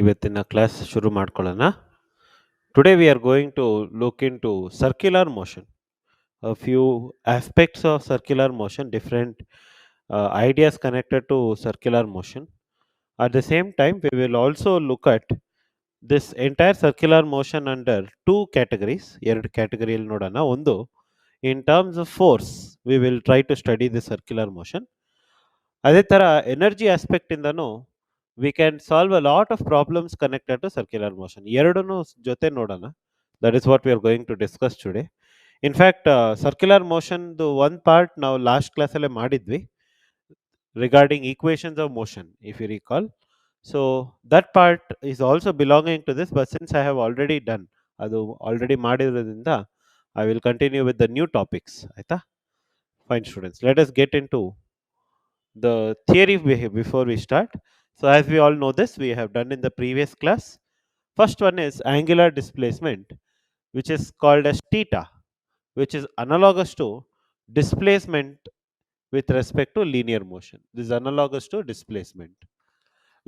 ಇವತ್ತಿನ ಕ್ಲಾಸ್ ಶುರು ಮಾಡ್ಕೊಳ್ಳೋಣ. Today we are going to look into circular motion, a few aspects of circular motion, different ideas connected to circular motion. At the same time, we will also look at this entire circular motion under two categories. ಎರಡು ಕ್ಯಾಟಗರಿಯಲ್ಲಿ ನೋಡೋಣ. ಒಂದು, in terms of force, we will try to study the circular motion. ಅದೇ ಥರ energy aspect ಇಂದನೂ we can solve a lot of problems connected to circular motion. ಎರಡನ್ನೂ ಜೊತೆ ನೋಡೋಣ. That is what we are going to discuss today. In fact, circular motion one part ನಾವು last ಕ್ಲಾಸಲ್ಲೇ ಮಾಡಿದ್ವಿ regarding equations of motion, if you recall. So that part is also belonging to this, but since I have already done, ಅದು already ಮಾಡಿರೋದ್ರಿಂದ I will continue with the new topics. ಆಯ್ತಾ? Fine students, let us get into the theory before we start. So as we all know this, we have done in the previous class. First one is angular displacement, which is called as theta, which is analogous to displacement with respect to linear motion. This is analogous to displacement.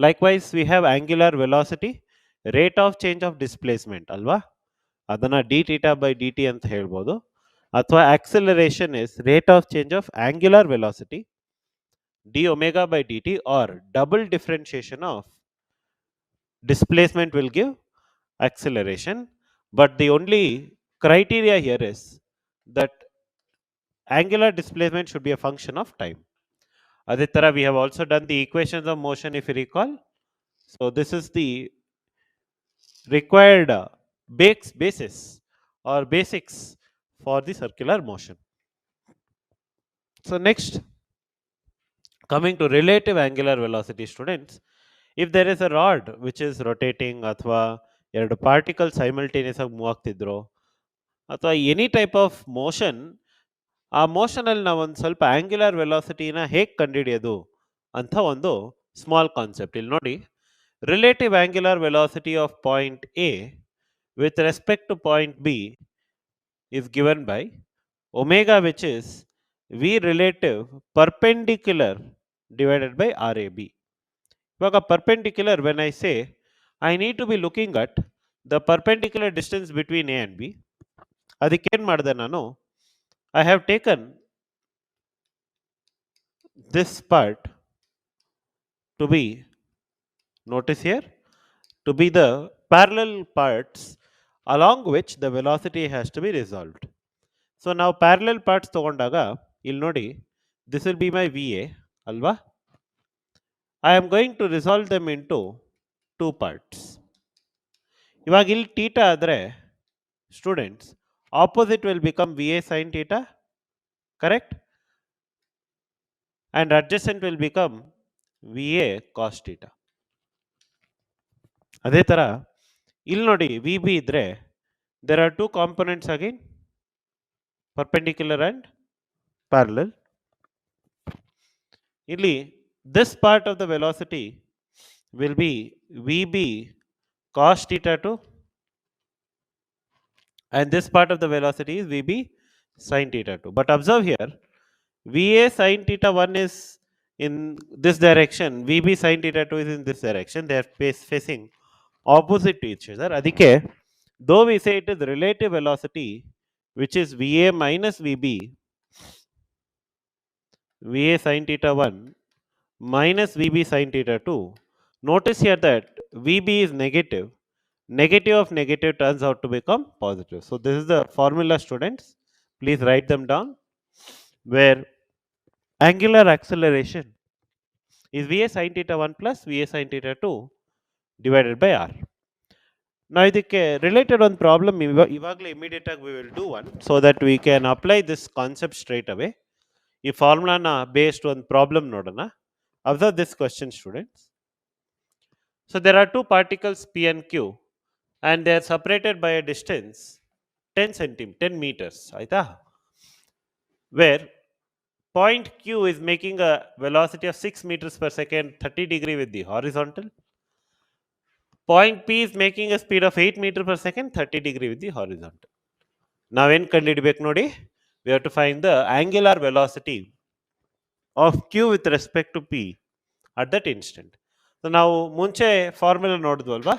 Likewise, we have angular velocity, rate of change of displacement, alva? Adana d theta by dt anta helbodu. Athwa acceleration is rate of change of angular velocity, d omega by dt, or double differentiation of displacement will give acceleration. But the only criteria here is that angular displacement should be a function of time. Adhe tara we have also done the equations of motion, if you recall. So this is the required basis or basics for the circular motion. So next, coming to relative angular velocity, students, if there is a rod which is rotating ಅಥವಾ ಎರಡು particle simultaneous ಆಗಿ move ಆಗ್ತಿದ್ರು ಅಥವಾ any type of motion, ಆ ಮೋಷನಲ್ಲಿ ನಾವು ಒಂದು ಸ್ವಲ್ಪ angular ವೆಲಾಸಿಟಿನ ಹೇಗೆ ಕಂಡುಹಿಡಿಯೋದು ಅಂತ ಒಂದು ಸ್ಮಾಲ್ ಕಾನ್ಸೆಪ್ಟ್ ಇಲ್ಲಿ ನೋಡಿ. Relative angular velocity of point A with respect to point B is given by omega, which is V relative perpendicular divided by RAB. ಇವಾಗ perpendicular, when I say I need to be looking at the perpendicular distance between A and B, ಅದಕ್ಕೇನು ಮಾಡಿದೆ ನಾನು, I have taken this part to be, notice here, to be the parallel parts along which the velocity has to be resolved. So now parallel parts ತಗೊಂಡಾಗ ಇಲ್ಲಿ ನೋಡಿ, this will be my VA ಅಲ್ವಾ. I am going to resolve them into two parts. ಇವಾಗ ಇಲ್ಲಿ theta ಆದರೆ students, opposite will become VA sin theta, correct? And adjacent will become VA cos theta. ಅದೇ ತರ ಇಲ್ಲಿ ನೋಡಿ VB ಇದ್ರೆ there are two components again, perpendicular and parallel. ಇಲ್ಲಿ this part of the velocity will be VB cos theta 2, and this part of the velocity is VB sin theta 2. But observe here, VA sin theta 1 is in this direction, VB sin theta 2 is in this direction. They are facing opposite to each other. ಅದಕ್ಕೆ though we say it is relative velocity, which is VA minus VB, VA sin theta 1 minus VB sin theta 2, notice here that VB is negative. Negative of negative turns out to become positive. So this is the formula, students. Please write them down, where angular acceleration is VA sin theta 1 plus VA sin theta 2 divided by R. Now ಇದಕ್ಕೆ related one problem ಇವಾಗಲೇ immediate ಆಗಿ we will do one, so that we can apply this concept straight away. ಈ ಫಾರ್ಮುಲಾನ based one problem ನೋಡೋಣ. Observe this question, students. So there are two particles P and Q, and they are separated by a distance 10 meters, ಆಯ್ತಾ, where point Q is making a velocity of 6 meters per second, 30 degree with the horizontal. Point P is making a speed of 8 meters per second, 30 degree with the horizontal. ನಾವೇನು ಕಂಡುಹಿಡಬೇಕು ನೋಡಿ, we have to find the angular velocity of Q with respect to P at that instant. So so ನಾವು ಮುಂಚೆ formula ನೋಡಿದ್ವಲ್ವಾ,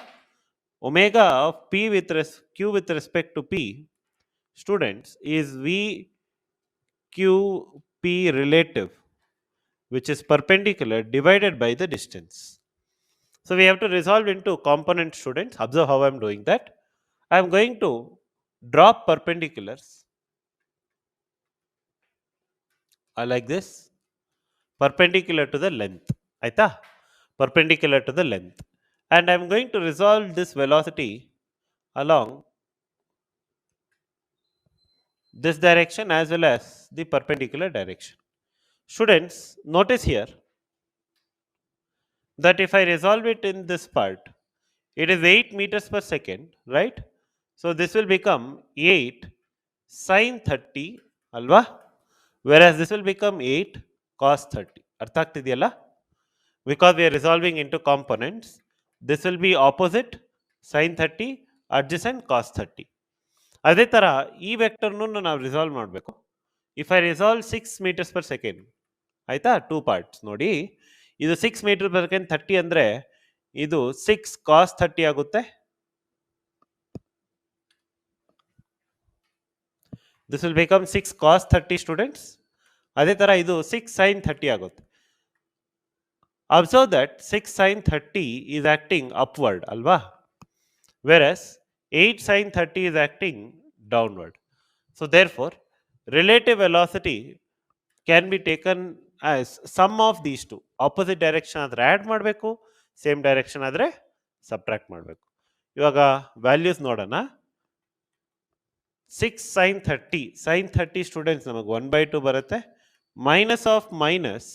omega of P with Q with respect to P students is V Q P relative which is perpendicular divided by the distance. So we have to resolve into component, students. Observe how I am doing that. I am going to drop perpendiculars like this, perpendicular to the length. Aita? Perpendicular to the length. And I am going to resolve this velocity along this direction as well as the perpendicular direction. Students, notice here that if I resolve it in this part, it is 8 meters per second, right? So this will become 8 sin 30 alva, whereas this will become 8 cos 30. ಅರ್ಥ ಆಗ್ತಿದೆಯಲ್ಲ? Because we are resolving into components, this will be opposite sin 30 adjacent cos 30. ಅದೇ ಥರ ಈ ವೆಕ್ಟರ್ನು ನಾವು resolve ಮಾಡಬೇಕು. If I resolve 6 meters per second, ಆಯ್ತಾ, 2 parts ನೋಡಿ, ಇದು 6 meters per second 30 ಅಂದರೆ ಇದು 6 cos 30 ಆಗುತ್ತೆ. This will become 6 cos 30 students. ಅದೇ ಥರ ಇದು 6 sin 30 ಆಗುತ್ತೆ. Observe that 6 sin 30 is acting upward, ಅಲ್ವಾ? Whereas 8 sin 30 is acting downward. So therefore, relative velocity can be taken as sum of these two. Opposite direction ಆದರೆ add ಮಾಡಬೇಕು, same direction ಆದರೆ subtract ಮಾಡಬೇಕು. ಇವಾಗ ವ್ಯಾಲ್ಯೂಸ್ ನೋಡೋಣ. 6 sin 30 students ನಮಗೆ 1/2 ಬರುತ್ತೆ. Minus of minus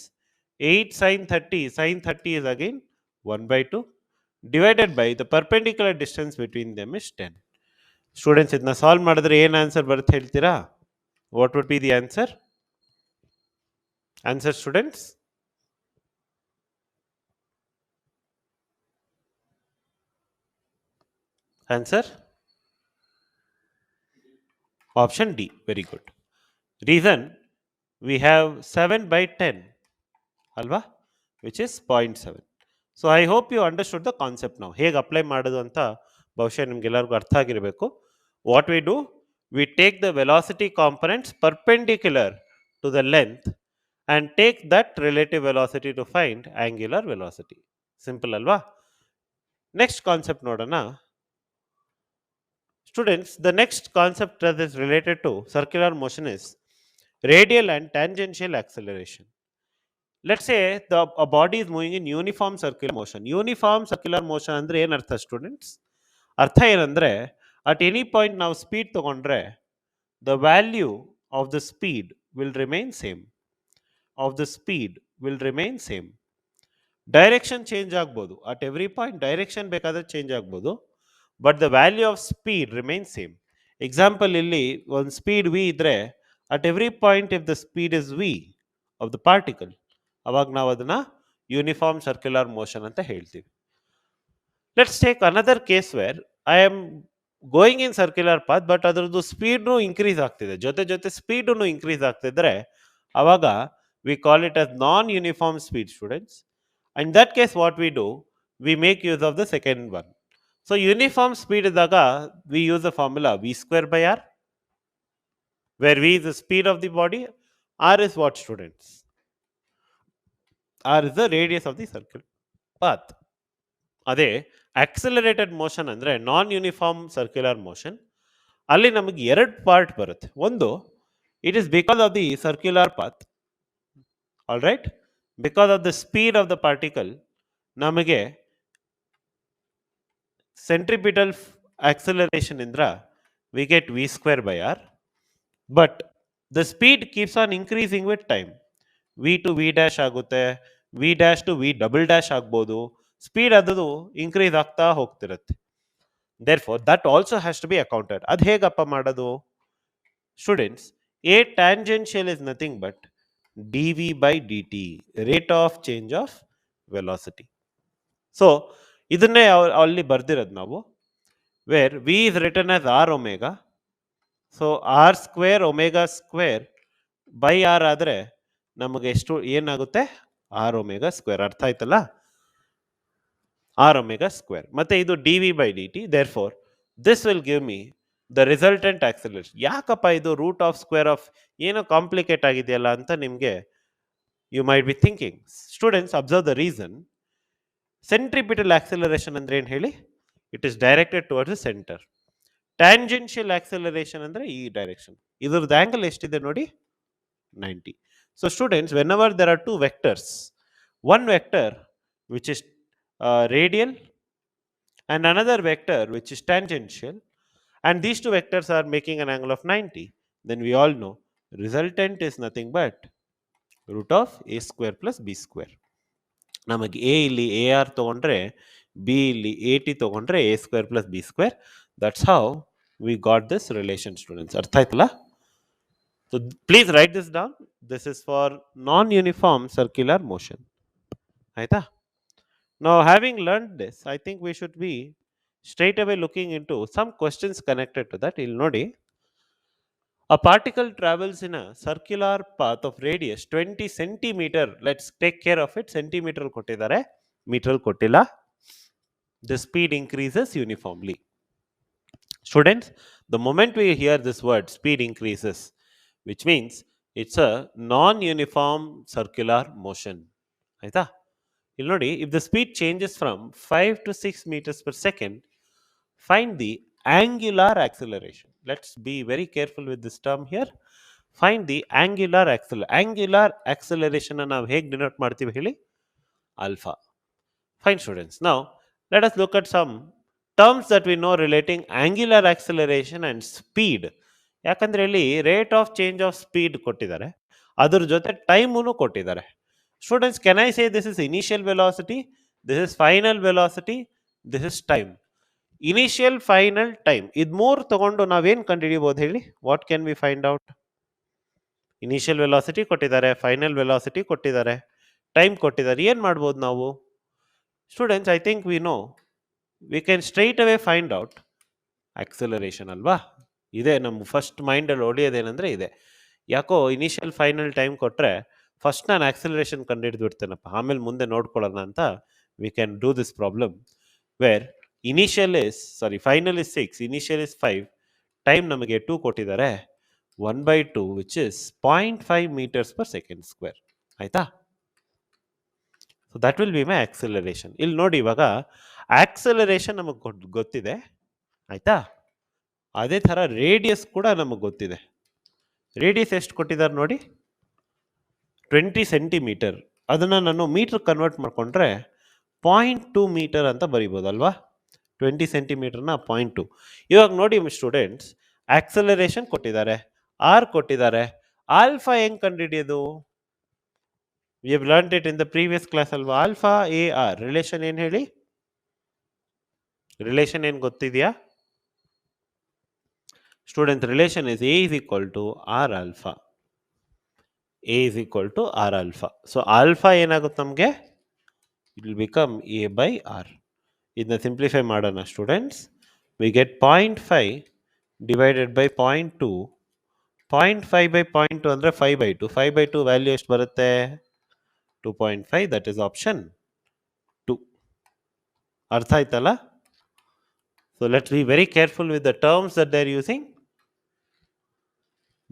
8 sin 30 is again 1/2 divided by the perpendicular distance between them is 10. Students ಇದನ್ನ solve ಮಾಡಿದ್ರೆ ಏನು ಆನ್ಸರ್ ಬರುತ್ತೆ ಹೇಳ್ತೀರಾ? What would be the answer? Answer students? Answer option D. Very good. Reason, we have 7/10 alva, which is 0.7. So I hope you understood the concept now. ಹೇಗೆ apply ಮಾಡೋದು ಅಂತ ಬಹುಶಃ ನಿಮ್ಗೆಲ್ಲರಿಗೂ ಅರ್ಥ ಆಗಿರಬೇಕು. What we do, we take the velocity components perpendicular to the length and take that relative velocity to find angular velocity. Simple alva. Next concept ನೋಡೋಣ. Students, the next concept that is related to circular motion is radial and tangential acceleration. Let's say a body is moving in uniform circular motion. Uniform circular motion ಅಂದ್ರೆ ಏನು ಅರ್ಥ students? ಅರ್ಥ ಏನಂದ್ರೆ, at any point ನಾವು speed ತಗೊಂಡ್ರೆ the value of the speed will remain same. Of the speed will remain same. Direction change ಆಗ್ಬೋದು. At every point direction ಬೇಕಾದ್ರೆ change ಆಗ್ಬೋದು. But the value of speed remains same. Example, ಇಲ್ಲಿ ಒಂದು speed v ಇದ್ರೆ at every point if the speed is v of the particle, ಅವಾಗ ನಾವು ಅದನ್ನ uniform circular motion ಅಂತ ಹೇಳ್ತೀವಿ. Let's take another case where I am going in circular path but ಅದರದ್ದು ಸ್ಪೀಡ್ನು increase ಆಗ್ತಿದೆ, ಜೊತೆ ಸ್ಪೀಡ್ನು ಇನ್ಕ್ರೀಸ್ ಆಗ್ತಿದ್ರೆ ಅವಾಗ we call it as non-uniform speed, students. In that case what we do, we make use of the second one. So uniform speed ಇದ್ದಾಗ we use the formula v square by r, where v is the speed of the body, r is what, students? r is the radius of the circular path. ಅದೇ accelerated motion ಅಂದರೆ ನಾನ್ uniform circular motion, ಅಲ್ಲಿ ನಮಗೆ ಎರಡು part ಬರುತ್ತೆ. ಒಂದು, it is because of the circular path, all right, because of the speed of the particle ನಮಗೆ centripetal acceleration indra we get v square by r, but the speed keeps on increasing with time. v to v dash ಆಗುತ್ತೆ, v dash to v double dash ಆಗ್ಬೋದು, speed ಅದು increase ಆಗ್ತಾ ಹೋಗ್ತಿರುತ್ತೆ. therefore that also has to be accounted. ಅದು ಹೇಗಪ್ಪ ಮಾಡೋದು students? a tangential is nothing but dv by dt, rate of change of velocity. So ಇದನ್ನೇ ಅಲ್ಲಿ ಬರ್ದಿರೋದು ನಾವು, where v is written as r omega. So r square omega square by r ಆದರೆ ನಮಗೆ ಎಷ್ಟು ಏನಾಗುತ್ತೆ? R omega square. ಅರ್ಥ ಆಯ್ತಲ್ಲ? r omega square. ಮತ್ತೆ ಇದು dv by dt. Therefore, this will give me the resultant acceleration. ಯಾಕಪ್ಪ ಇದು ರೂಟ್ ಆಫ್ ಸ್ಕ್ವೇರ್ ಆಫ್ ಏನೋ ಕಾಂಪ್ಲಿಕೇಟ್ ಆಗಿದೆಯಲ್ಲ ಅಂತ ನಿಮಗೆ you might be thinking. Students, observe the reason. Centripetal acceleration ಅಂದ್ರೆ ಏನು ಹೇಳಿ? It is directed towards the center. Tangential acceleration ಅಂದ್ರೆ ಈ ಡೈರೆಕ್ಷನ್. ಇದರದ್ದು ಆಂಗಲ್ ಎಷ್ಟಿದೆ ನೋಡಿ? 90. So students, whenever there are two vectors, one vector which is radial and another vector which is tangential, and these two vectors are making an angle of 90, then we all know resultant is nothing but root of a square plus b square. ನಮಗೆ A ಇಲ್ಲಿ A R ತೊಗೊಂಡ್ರೆ B ಇಲ್ಲಿ A T ತೊಗೊಂಡ್ರೆ A square plus B square. That's how we got this relation students. ಅರ್ಥ ಆಯ್ತಲ್ಲ? So please write this down. This is for non uniform circular motion. ಆಯ್ತಾ? Now, having learned this, I think we should be straight away looking into some questions connected to that. You'll ನೋಡಿ, a particle travels in a circular path of radius 20 centimeter. Let's take care of it. Centimeter ಕೊಟ್ಟಿದ್ದಾರೆ, meter ಕೊಟ್ಟಿಲ್ಲ. The speed increases uniformly. Students, the moment we hear this word speed increases, which means it's a non-uniform circular motion. ಆಯ್ತಾ? ಇಲ್ಲಿ ನೋಡಿ, if the speed changes from 5 to 6 meters per second, find the angular acceleration. Let's be very careful with this term here. Find the angular acceleration. Angular acceleration ನಾವು ಹೇಗೆ denote ಮಾಡ್ತೀವಿ ಹೇಳಿ? Alpha. Fine students. Now, let us look at some terms that we know relating angular acceleration and speed. ಯಾಕಂದ್ರೆ ಇಲ್ಲಿ rate of change of speed ಕೊಟ್ಟಿದ್ದಾರೆ, ಅದ್ರ ಜೊತೆ ಟೈಮನ್ನು ಕೊಟ್ಟಿದ್ದಾರೆ. Students, can I say this is initial velocity, this is final velocity, this is time? Initial, final, time. ಇದು ಮೂರು ತಗೊಂಡು ನಾವೇನು ಕಂಡುಹಿಡಿಯಬಹುದು ಹೇಳಿ? What can we find out? Initial velocity ಕೊಟ್ಟಿದ್ದಾರೆ, ಫೈನಲ್ ವೆಲಾಸಿಟಿ ಕೊಟ್ಟಿದ್ದಾರೆ, ಟೈಮ್ ಕೊಟ್ಟಿದ್ದಾರೆ. ಏನು ಮಾಡ್ಬೋದು ನಾವು? Students, I think we know, we can straight away find out acceleration ಅಲ್ವಾ? ಇದೆ ನಮ್ಮ ಫಸ್ಟ್ ಮೈಂಡಲ್ಲಿ ಹೊಡೆಯೋದೇನೆಂದರೆ ಇದೆ. ಯಾಕೋ ಇನಿಷಿಯಲ್ ಫೈನಲ್ ಟೈಮ್ ಕೊಟ್ಟರೆ ಫಸ್ಟ್ ನಾನು ಆಕ್ಸಲರೇಷನ್ ಕಂಡುಹಿಡಿದು ಬಿಡ್ತೇನಪ್ಪ, ಆಮೇಲೆ ಮುಂದೆ ನೋಡ್ಕೊಳ್ಳೋಣ ಅಂತ we can do this problem where final is 6, initial is 5, time ನಮಗೆ 2 ಕೊಟ್ಟಿದ್ದಾರೆ, 1/2 which is 0.5 meters per second square. ಆಯ್ತಾ? So that will be my acceleration. ಇಲ್ಲಿ ನೋಡಿ, ಇವಾಗ ಆಕ್ಸಲರೇಷನ್ ನಮಗೆ ಗೊತ್ತಿದೆ. ಆಯ್ತಾ? ಅದೇ ಥರ ರೇಡಿಯಸ್ ಕೂಡ ನಮಗೆ ಗೊತ್ತಿದೆ. ರೇಡಿಯಸ್ ಎಷ್ಟು ಕೊಟ್ಟಿದ್ದಾರೆ ನೋಡಿ? 20 ಸೆಂಟಿಮೀಟರ್. ಅದನ್ನು ನಾನು ಮೀಟರ್ ಕನ್ವರ್ಟ್ ಮಾಡಿಕೊಂಡ್ರೆ 0.2 ಮೀಟರ್ ಅಂತ ಬರಿಬೋದಲ್ವಾ? 20 ಸೆಂಟಿಮೀಟರ್ನ 0.2. ಇವಾಗ ನೋಡಿ ಸ್ಟೂಡೆಂಟ್ಸ್, ಆಕ್ಸಲರೇಷನ್ ಕೊಟ್ಟಿದ್ದಾರೆ, ಆರ್ ಕೊಟ್ಟಿದ್ದಾರೆ, ಆಲ್ಫಾ ಹೆಂಗೆ ಕಂಡುಹಿಡಿಯೋದು? We have learned it in the previous class ಅಲ್ವಾ? ಆಲ್ಫಾ ಎ ಆರ್ ರಿಲೇಷನ್ ಏನು ಹೇಳಿ? ರಿಲೇಷನ್ ಏನು ಗೊತ್ತಿದೆಯಾ student? Relation is A is equal to R alpha. A is equal to R alpha. So alpha ಏನಾಗುತ್ತೆ ನಮಗೆ? It will become A by R. ಇದನ್ನ simplify ಮಾಡೋಣ students. We get 0.5 divided by 0.2. 0.5 by 0.2 ಅಂದರೆ 5/2. 5/2 value ಎಷ್ಟು ಬರುತ್ತೆ? 2.5. That is option 2. ಅರ್ಥ ಆಯ್ತಲ್ಲ? So let's be very careful with the terms that they are using.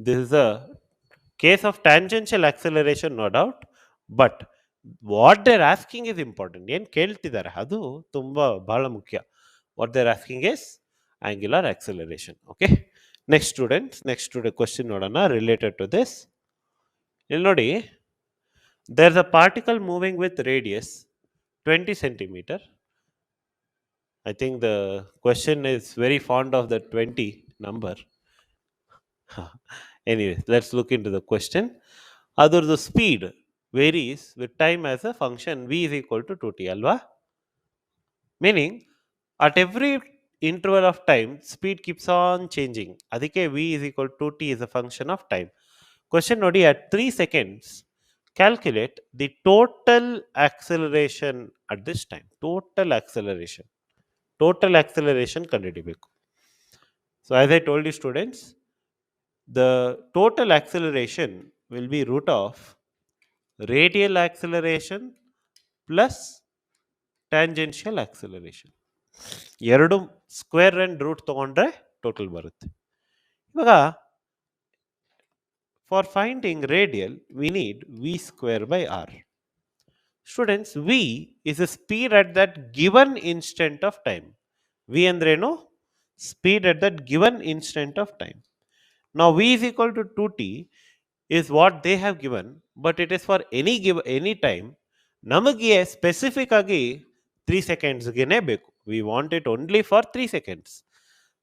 This is a case of tangential acceleration, no doubt, but what they're asking is important. ಏನು ಕೇಳ್ತಿದ್ದಾರೆ ಅದು ತುಂಬ ಬಹಳ ಮುಖ್ಯ. What they're asking is angular acceleration. Okay, next student question ನೋಡೋಣ related to this. ಇಲ್ಲಿ ನೋಡಿ, there's a particle moving with radius 20 centimeter. I think the question is very fond of the 20 number. Anyway, let's look into the question. The speed varies with time as a function v is equal to 2t alva. Meaning, at every interval of time, speed keeps on changing. Adike v is equal to 2t is a function of time. Question nodi, at 3 seconds, calculate the total acceleration at this time. Total acceleration ಕಂಡುಹಿಡಿಬೇಕು. So as I told you students, the total acceleration will be root of radial acceleration plus tangential acceleration. ಎರಡು square and root ತಗೊಂಡ್ರೆ total ಬರುತ್ತೆ. ಇವಾಗ for finding radial we need v square by r. Students, v is a speed at that given instant of time. v ಅಂದ್ರೇನು? Speed at that given instant of time. Now v is equal to 2t is what they have given, but it is for any time. ನಮಗೆ specific ಆಗಿ 3 ಸೆಕೆಂಡ್ಸ್ಗೆ ಬೇಕು. We want it only for 3 seconds.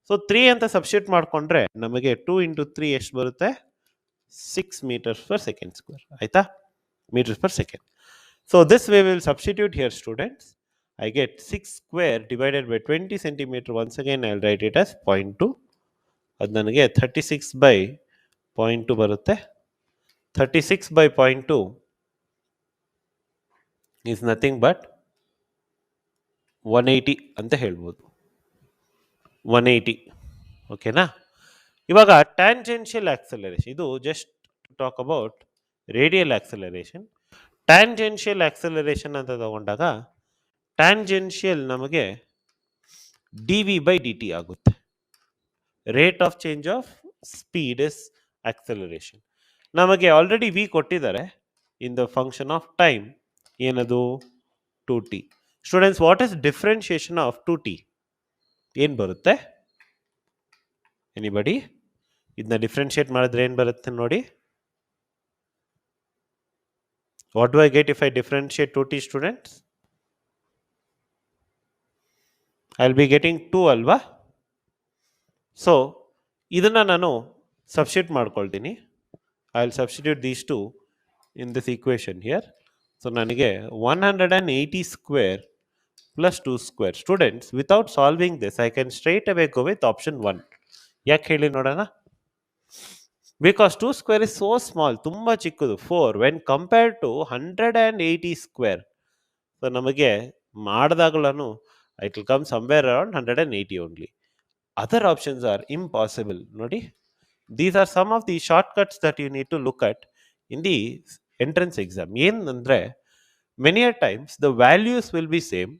So 3 ಅಂತ substitute ಮಾಡಿಕೊಂಡ್ರೆ ನಮಗೆ 2 into 3 ಎಷ್ಟು ಬರುತ್ತೆ? 6 meters per second square. ಆಯ್ತಾ? meters per second. So this way we will substitute here, students. I get 6 square divided by 20 centimeter. Once again I will write it as 0.2. ಅದು ನನಗೆ 36 by 0.2 ಬರುತ್ತೆ. 36 by 0.2 is nothing but 180 ಅಂತ ಹೇಳ್ಬೋದು. 180. ಓಕೆನಾ? ಇವಾಗ tangential acceleration, ಇದು just talk about radial acceleration. Tangential acceleration ಅಂತ ತಗೊಂಡಾಗ ಟ್ಯಾಂಜೆನ್ಷಿಯಲ್ ನಮಗೆ D V by D T ಆಗುತ್ತೆ. Rate of change of speed is acceleration. ನಮಗೆ ಆಲ್ರೆಡಿ ವಿ ಕೊಟ್ಟಿದ್ದಾರೆ in the function of time. ಏನದು? 2t. Students, what is differentiation of 2t? ಏನು ಬರುತ್ತೆ? Anybody? ಇದನ್ನ ಡಿಫ್ರೆನ್ಷಿಯೇಟ್ ಮಾಡಿದ್ರೆ ಏನು ಬರುತ್ತೆ ನೋಡಿ. What do I get if I differentiate 2t, students? I'll be getting 2 ಅಲ್ವಾ? ಸೊ ಇದನ್ನು ನಾನು ಸಬ್ಸ್ಟಿಟ್ಯೂಟ್ ಮಾಡ್ಕೊಳ್ತೀನಿ. I'll substitute these two in this equation here. So ನನಗೆ 180 square plus 2 square. Students, without solving this, I can straight away go with option 1. ಯಾಕೆ ಹೇಳಿ ನೋಡೋಣ? Because 2 square is so small, ತುಂಬ ಚಿಕ್ಕದು, 4 when compared to 180 square. So ನಮಗೆ ಮಾಡಿದಾಗಲೂ it will come somewhere around 180 only. Other options are impossible. ನೋಡಿ, these are some of the shortcuts that you need to look at in the entrance exam. ಏನಂದ್ರೆ many a times the values will be same,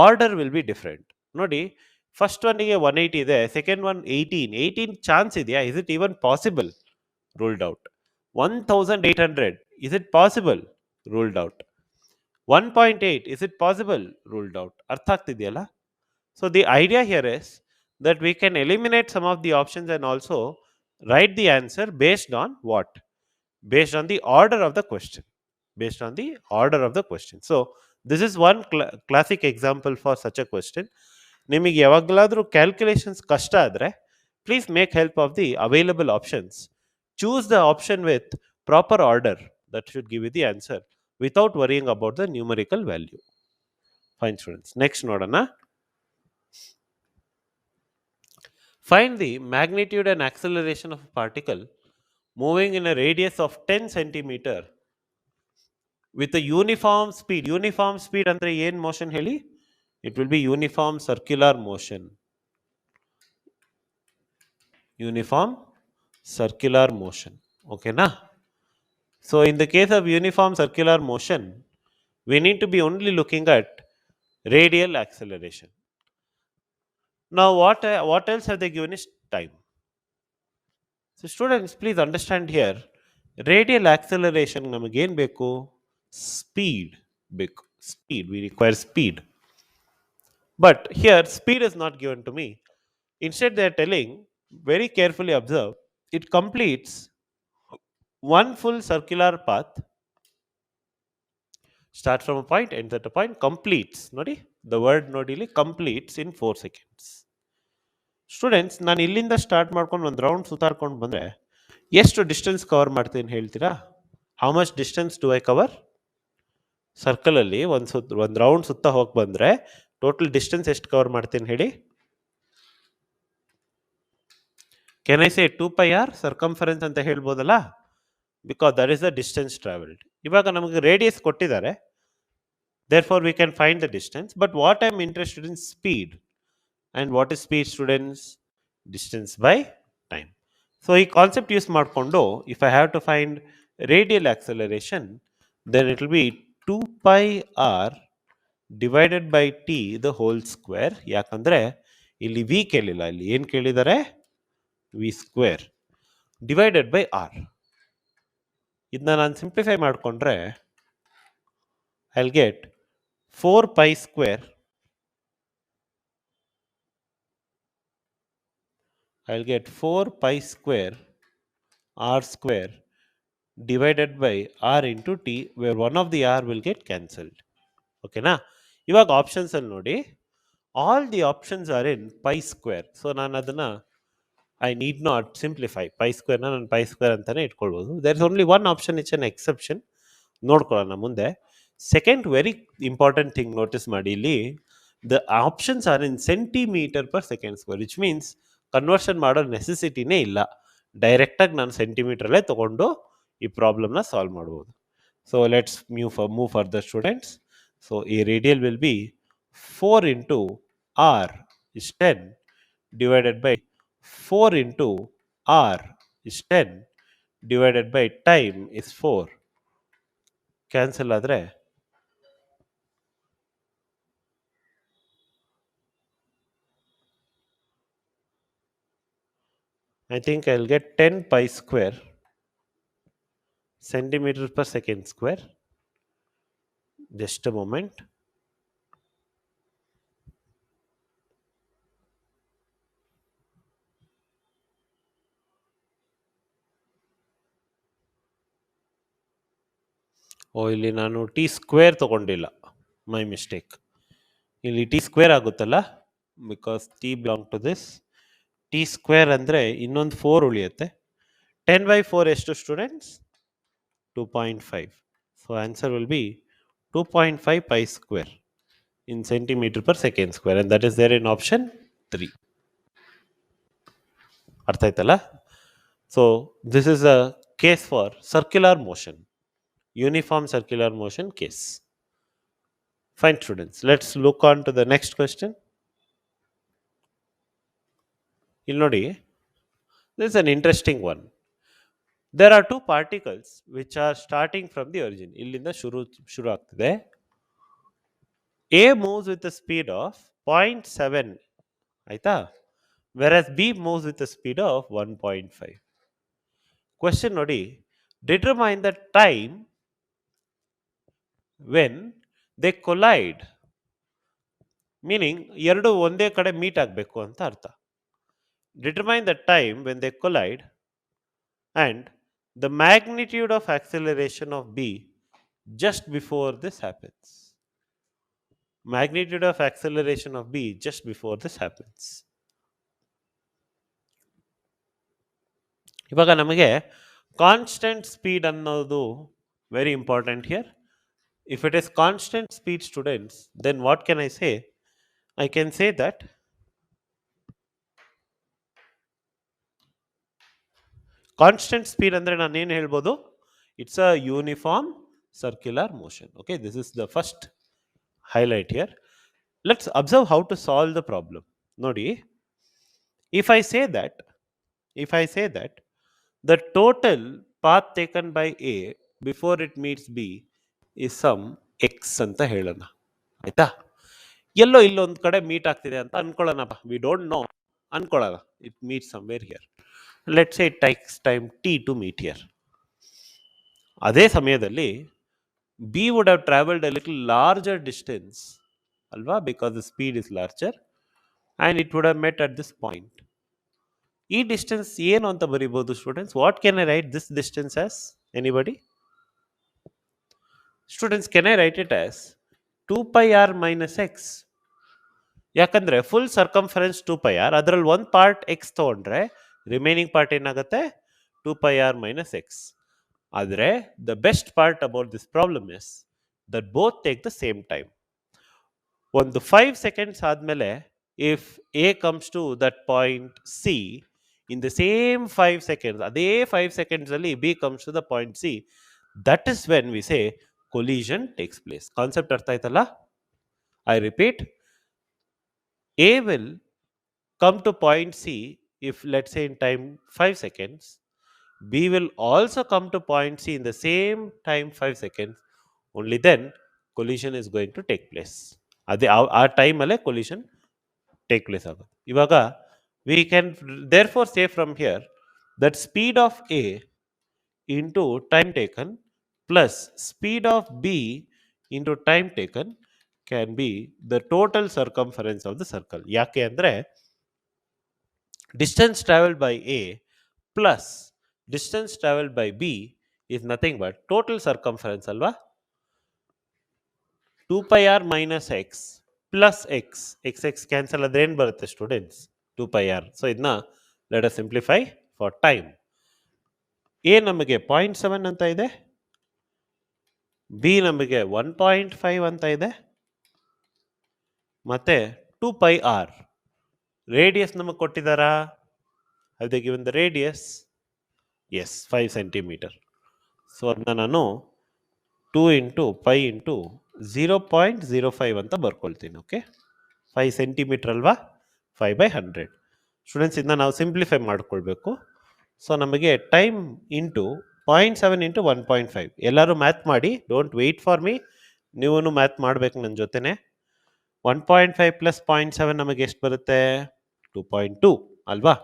order will be different. ನೋಡಿ, first ಒನ್ಗೆ 180 ಇದೆ, second one 18 chance ಇದೆಯಾ? Is it even possible? Ruled out. 1800 is it possible? Ruled out. 1.8 is it possible? Ruled out. ಅರ್ಥ ಆಗ್ತಿದೆಯಲ್ಲ? So the idea here is that we can eliminate some of the options and also write the answer based on what? Based on the order of the question. Based on the order of the question. So this is one classic example for such a question. ನಿಮಗೆ ಯಾವಾಗಲಾದರೂ calculations ಕಷ್ಟ ಆದರೆ please make help of the available options. Choose the option with proper order that should give you the answer without worrying about the numerical value. Fine students, next ನೋಡೋಣ. Find the magnitude and acceleration of a particle moving in a radius of 10 centimeter with a uniform speed. Uniform speed andre ಏನು motion ಹೇಳಿ? It will be uniform circular motion. Uniform circular motion. Okay na? So in the case of uniform circular motion, we need to be only looking at radial acceleration. Now what else have they given is time. So students, please understand here, radial acceleration ನಮಗೆ ಏನು ಬೇಕು? Speed ಬೇಕು. Speed, we require speed. But here speed is not given to me. Instead they are telling, very carefully observe, it completes one full circular path, start from a point, ends at a point, completes. ನೋಡಿ, the word ನೋಡಿ ಇಲ್ಲಿ, completes in 4 seconds. Students, ನಾನು ಇಲ್ಲಿಂದ start ಮಾಡ್ಕೊಂಡು ಒಂದು round ಸುತ್ತಾಡ್ಕೊಂಡು ಬಂದರೆ ಎಷ್ಟು distance cover ಮಾಡ್ತೀನಿ ಹೇಳ್ತೀರಾ? How much distance do I cover? ಸರ್ಕಲಲ್ಲಿ ಒಂದು ರೌಂಡ್ ಸುತ್ತ ಹೋಗಿ ಬಂದರೆ ಟೋಟಲ್ ಡಿಸ್ಟೆನ್ಸ್ ಎಷ್ಟು ಕವರ್ ಮಾಡ್ತೀನಿ ಹೇಳಿ? Can I say 2πr circumference ಅಂತ ಹೇಳ್ಬೋದಲ್ಲ? Because that is the distance travelled. ಇವಾಗ ನಮಗೆ ರೇಡಿಯಸ್ ಕೊಟ್ಟಿದ್ದಾರೆ, therefore we can find the distance. But what I am interested in speed. And what is speed, students? Distance by time. So ಈ concept use ಮಾಡಿಕೊಂಡು if I have to find radial acceleration, then it will be 2πr divided by T the whole square. ಯಾಕಂದ್ರೆ ಇಲ್ಲಿ v ಕೇಳಿಲ್ಲ, ಇಲ್ಲಿ ಏನು ಕೇಳಿದ್ದಾರೆ? V square divided by R. ಇದನ್ನ ನಾನು ಸಿಂಪ್ಲಿಫೈ ಮಾಡಿಕೊಂಡ್ರೆ I'll get 4 pi square. I'll get 4 pi square r square divided by r into t, where one of the r will get cancelled. ಓಕೆನಾ? ಇವಾಗ ಆಪ್ಷನ್ಸ್ ಅಲ್ಲಿ ನೋಡಿ, all the options are in pi square. So ನಾನು ಅದನ್ನ I need not simplify. Pi ಸ್ಕ್ವೇರ್ನ ನಾನು pi square ಅಂತಾನೆ ಇಟ್ಕೊಳ್ಬೋದು. There is only one option it's an exception. ನೋಡ್ಕೊಳ್ಳೋಣ ಮುಂದೆ. Second very important thing notice ಮಾಡಿ, ಇಲ್ಲಿ the options are in centimetre per second square, which means conversion ಮಾಡೋ ನೆಸೆಸಿಟಿನೇ ಇಲ್ಲ. ಡೈರೆಕ್ಟಾಗಿ ನಾನು ಸೆಂಟಿಮೀಟ್ರಲ್ಲೇ ತೊಗೊಂಡು ಈ ಪ್ರಾಬ್ಲಮ್ನ ಸಾಲ್ವ್ ಮಾಡ್ಬೋದು. So let's move further students. So ಈ radial will be 4 into r is 10 divided by 4 into r is 10 divided by time is 4. Cancel ಆದರೆ I think I'll get 10 pi square centimeters per second square. Just a moment. ಇಲ್ಲಿ ನಾನು T square ತಗೊಂಡಿಲ್ಲ, my mistake. ಇಲ್ಲಿ T square ಆಗುತ್ತಲ್ಲ, because T belong to this. T square ಅಂದರೆ ಇನ್ನೊಂದು 4 ಉಳಿಯುತ್ತೆ. 10/4 ಎಷ್ಟು students? 2.5. So answer will be 2.5 pi square in centimeter per second square, and that is there in option 3. ಅರ್ಥ ಆಯ್ತಲ್ಲ? So this is a case for circular motion, uniform circular motion case. Fine students, let's look on to the next question. ಇಲ್ಲಿ ನೋಡಿ, this is an interesting one. There are two particles which are starting from the origin. ಇಲ್ಲಿಂದ ಶುರು ಆಗ್ತಿದೆ. A moves with the speed of 0.7, ಆಯ್ತಾ? Whereas B moves with the speed of 1.5. Question ನೋಡಿ, determine the time when they collide. Meaning ಎರಡು ಒಂದೇ ಕಡೆ meet ಆಗಬೇಕು ಅಂತ ಅರ್ಥ. Determine the time when they collide and the magnitude of acceleration of B just before this happens. Magnitude of acceleration of B just before this happens. ಇವಾಗ ನಮಗೆ constant speed ಅನ್ನೋದು very important here. If it is constant speed, students, then what can I say? I can say that constant speed andre ನಾನು ಏನು ಹೇಳ್ಬೋದು? It's a uniform circular motion. Okay, this is the first highlight here. Let's observe how to solve the problem. ನೋಡಿ, if I say that the total path taken by A before it meets B is some x ಅಂತ ಹೇಳೋಣ, ಆಯ್ತಾ? ಎಲ್ಲೋ ಇಲ್ಲೊಂದು ಕಡೆ meet ಆಗ್ತಿದೆ ಅಂತ ಅನ್ಕೊಳ್ಳೋಣಪ್ಪ. We don't know, ಅನ್ಕೊಳ್ಳೋಣ. It meet somewhere here. Let's say it takes time T to meet here. ಅದೇ ಸಮಯದಲ್ಲಿ B would have travelled a little larger distance ಅಲ್ವಾ, because the speed is larger, and it would have met at this point. ಈ distance ಏನು ಅಂತ ಬರೀಬೋದು students? What can I write this distance as? Anybody? Students, can I write it as 2 pi r minus x? ಯಾಕಂದ್ರೆ full circumference 2 pi r, ಅದರಲ್ಲಿ ಒಂದು part x ತಗೊಂಡ್ರೆ remaining part ಏನಾಗುತ್ತೆ? 2 pi r minus x. ಆದರೆ the best part about this problem is that both take the same time. ಒಂದು 5 seconds ಆದಮೇಲೆ if A comes to that point C in the same 5 seconds, ಅದೇ 5 seconds ಅಲ್ಲಿ B comes to the point C, that is when we say collision takes place. Concept ಅರ್ಥ ಆಯ್ತಲ್ಲ? I repeat, A will come to point C if, let's say, in time 5 seconds. B will also come to point C in the same time 5 seconds. Only then collision is going to take place. ಅದೇ ಆ ಟೈಮಲ್ಲೇ collision take place ಆಗುತ್ತೆ. ಇವಾಗ we can therefore say from here that speed of A into time taken plus speed of B into time taken can be the total circumference of the circle. ಯಾಕೆ ಅಂದರೆ distance travelled by A plus distance travelled by B is nothing but total circumference ಅಲ್ವಾ. 2 pi r minus x plus x cancel ಆದರೆ ಏನು ಬರುತ್ತೆ students? 2 pi r. So ಇದನ್ನ let us simplify for time. A ನಮಗೆ 0.7 ಅಂತ ಇದೆ, B ನಮಗೆ 1.5 ಅಂತ ಇದೆ, ಮತ್ತೆ 2 pi r ರೇಡಿಯಸ್ ನಮಗೆ ಕೊಟ್ಟಿದ್ದಾರಾ? have they given the radius? yes, 5 centimeter. So ಅದನ್ನ ನಾನು 2 ಇಂಟು ಪೈ ಇಂಟು 0.05 ಅಂತ ಬರ್ಕೊಳ್ತೀನಿ. ಓಕೆ, 5 ಸೆಂಟಿಮೀಟರ್ ಅಲ್ವಾ, 5/100. ಸ್ಟೂಡೆಂಟ್ಸ್ ಇದನ್ನ ನಾವು ಸಿಂಪ್ಲಿಫೈ ಮಾಡ್ಕೊಳ್ಬೇಕು. ಸೊ ನಮಗೆ ಟೈಮ್ ಇಂಟು 0.7 ಇಂಟು 1.5. ಎಲ್ಲರೂ ಮ್ಯಾಥ್ ಮಾಡಿ, ಡೋಂಟ್ ವೆಯ್ಟ್ ಫಾರ್ ಮೀ, ನೀವು ಮ್ಯಾಥ್ ಮಾಡಬೇಕು ನನ್ನ ಜೊತೆನೆ. 1.5 ಪ್ಲಸ್ 0.7 ನಮಗೆ ಎಷ್ಟು ಬರುತ್ತೆ? 2.2 ಅಲ್ವಾ,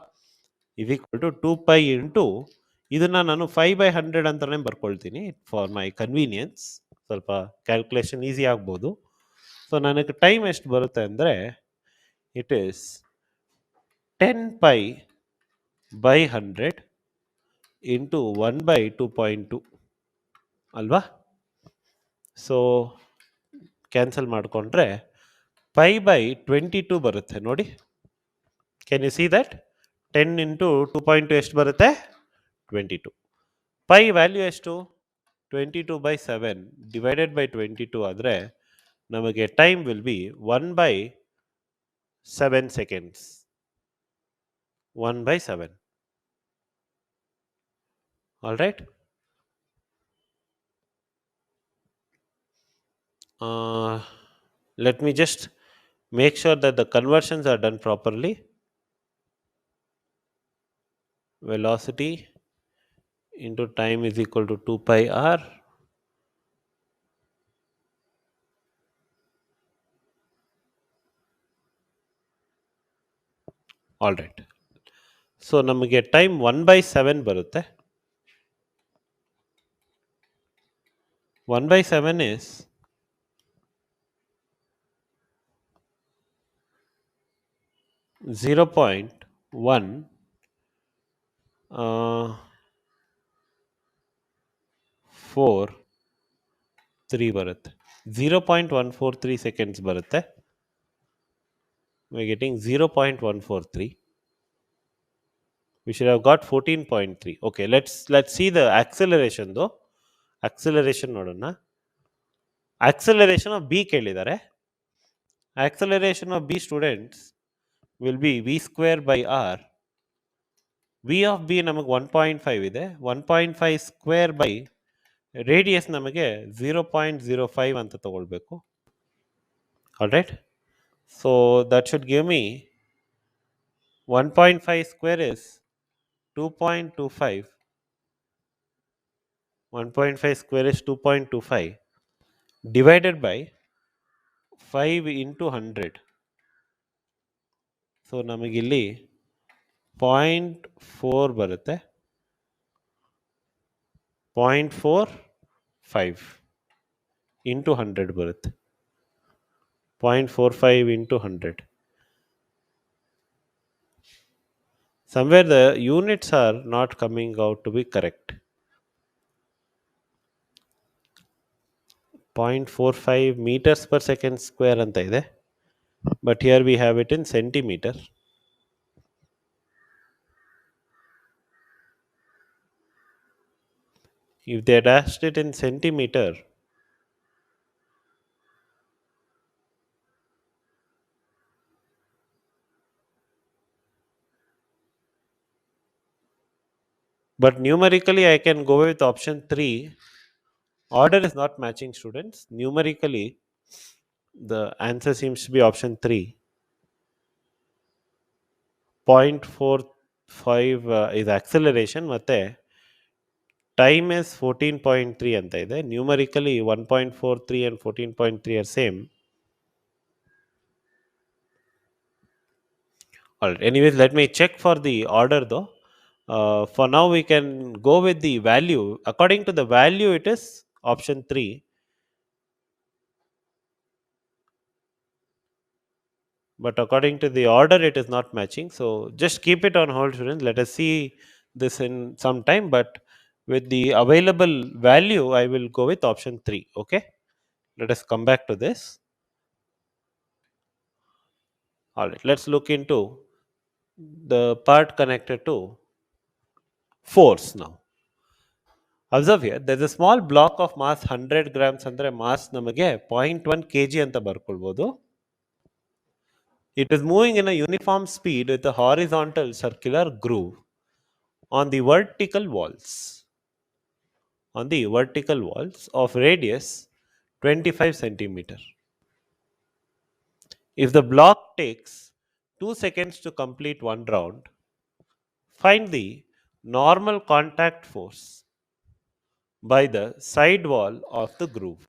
is equal to 2 pi into ಇದನ್ನು ನಾನು 5/100 ಅಂತಲೇ ಬರ್ಕೊಳ್ತೀನಿ ಫಾರ್ ಮೈ ಕನ್ವೀನಿಯನ್ಸ್. ಸ್ವಲ್ಪ ಕ್ಯಾಲ್ಕುಲೇಷನ್ ಈಸಿ ಆಗ್ಬೋದು. ಸೊ ನನಗೆ ಟೈಮ್ ಎಷ್ಟು ಬರುತ್ತೆ ಅಂದರೆ it is 10 pi by 100 into 1/2.2 ಅಲ್ವಾ. ಸೊ ಕ್ಯಾನ್ಸಲ್ ಮಾಡಿಕೊಂಡ್ರೆ ಪೈ ಬೈ 22 ಬರುತ್ತೆ ನೋಡಿ. Can you see that? 10 into 2.2 ಎಷ್ಟು ಬರುತ್ತೆ? 22. ಪೈ ವ್ಯಾಲ್ಯೂ ಎಷ್ಟು? 22/7 ಡಿವೈಡೆಡ್ ಬೈ 22 ಆದರೆ ನಮಗೆ time will be 1/7 seconds. 1/7. All right. Let me just make sure that the conversions are done properly. Velocity into time is equal to 2 pi r. All right. So ನಮಗೆ time 1/7 ಬರುತ್ತೆ. 1/7 is 0.143 ಬರುತ್ತೆ. 0.143 seconds ಬರುತ್ತೆ. We're getting 0.143. We should have got 14.3. Okay, let's see the acceleration though. Acceleration ನೋಡೋಣ. Acceleration of b ಕೇಳಿದ್ದಾರೆ. Acceleration of b students will be v square by r. v of b ನಮಗೆ 1.5 ಇದೆ. 1.5 square by radius ನಮಗೆ 0.05 ಅಂತ ತಗೊಳ್ಬೇಕು. All right. So that should give me 1.5 square is 2.25. 1.5 square is 2.25 divided by 5 into 100. So ನಮಗಿಲ್ಲಿ 0.4 ಬರುತ್ತೆ. 0.45 into 100 ಬರುತ್ತೆ. 0.45 into 100. Somewhere the units are not coming out to be correct. 0.45 meters per second square ಅಂತ ಇದೆ, but here we have it in centimeter. If they had asked it in centimeter, but numerically I can go with option 3. Order is not matching, students. Numerically the answer seems to be option 3. 0.45 is acceleration ಮತ್ತೆ time is 14.3 ಅಂತ ಇದೆ. Numerically 1.43 and 14.3 are same. All right, anyways, let me check for the order though. For now we can go with the value. According to the value it is option 3, but according to the order it is not matching. So just keep it on hold, students. Let us see this in some time, but with the available value I will go with option 3. Okay, let us come back to this. All right, let's look into the part connected to force now. Observe here, there's a small block of mass 100 grams ಅಂದ್ರೆ mass ನಮಗೆ 0.1 kg ಅಂತ ಬರ್ಕೊಳ್ಬೋದು. It is moving in a uniform speed with a horizontal circular groove on the vertical walls. On the vertical walls of radius 25 centimeter. If the block takes 2 seconds to complete one round, find the normal contact force by the side wall of the groove.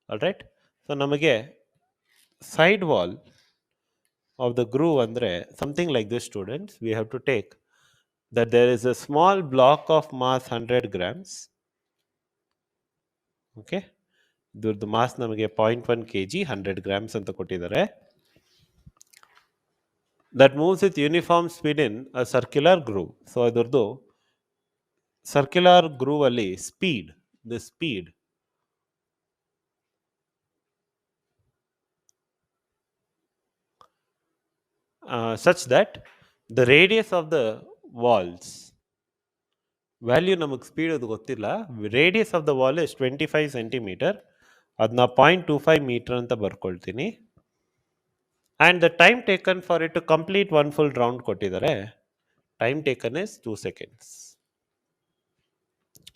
Alright, so ನಮಗೆ side wall of the groove andre something like this, students. We have to take that there is a small block of mass 100 grams. Okay, the mass ನಮಗೆ 0.1 kg 100 grams ಅಂತ ಕೊಟ್ಟಿದ್ದಾರೆ. That moves with uniform speed in a circular groove. So ಅದರದ್ದು circular groove ಅಲ್ಲಿ speed, the speed such that the radius of the walls value ನಮಗೆ speed ಅದು ಗೊತ್ತಿಲ್ಲ. Radius of the wall is 25 centimetre. ಅದನ್ನ 0.25 metre ಅಂತ ಬರ್ಕೊಳ್ತೀನಿ. And the time taken for it to complete one full round ಕೊಟ್ಟಿದ್ದಾರೆ. Time taken is 2 seconds.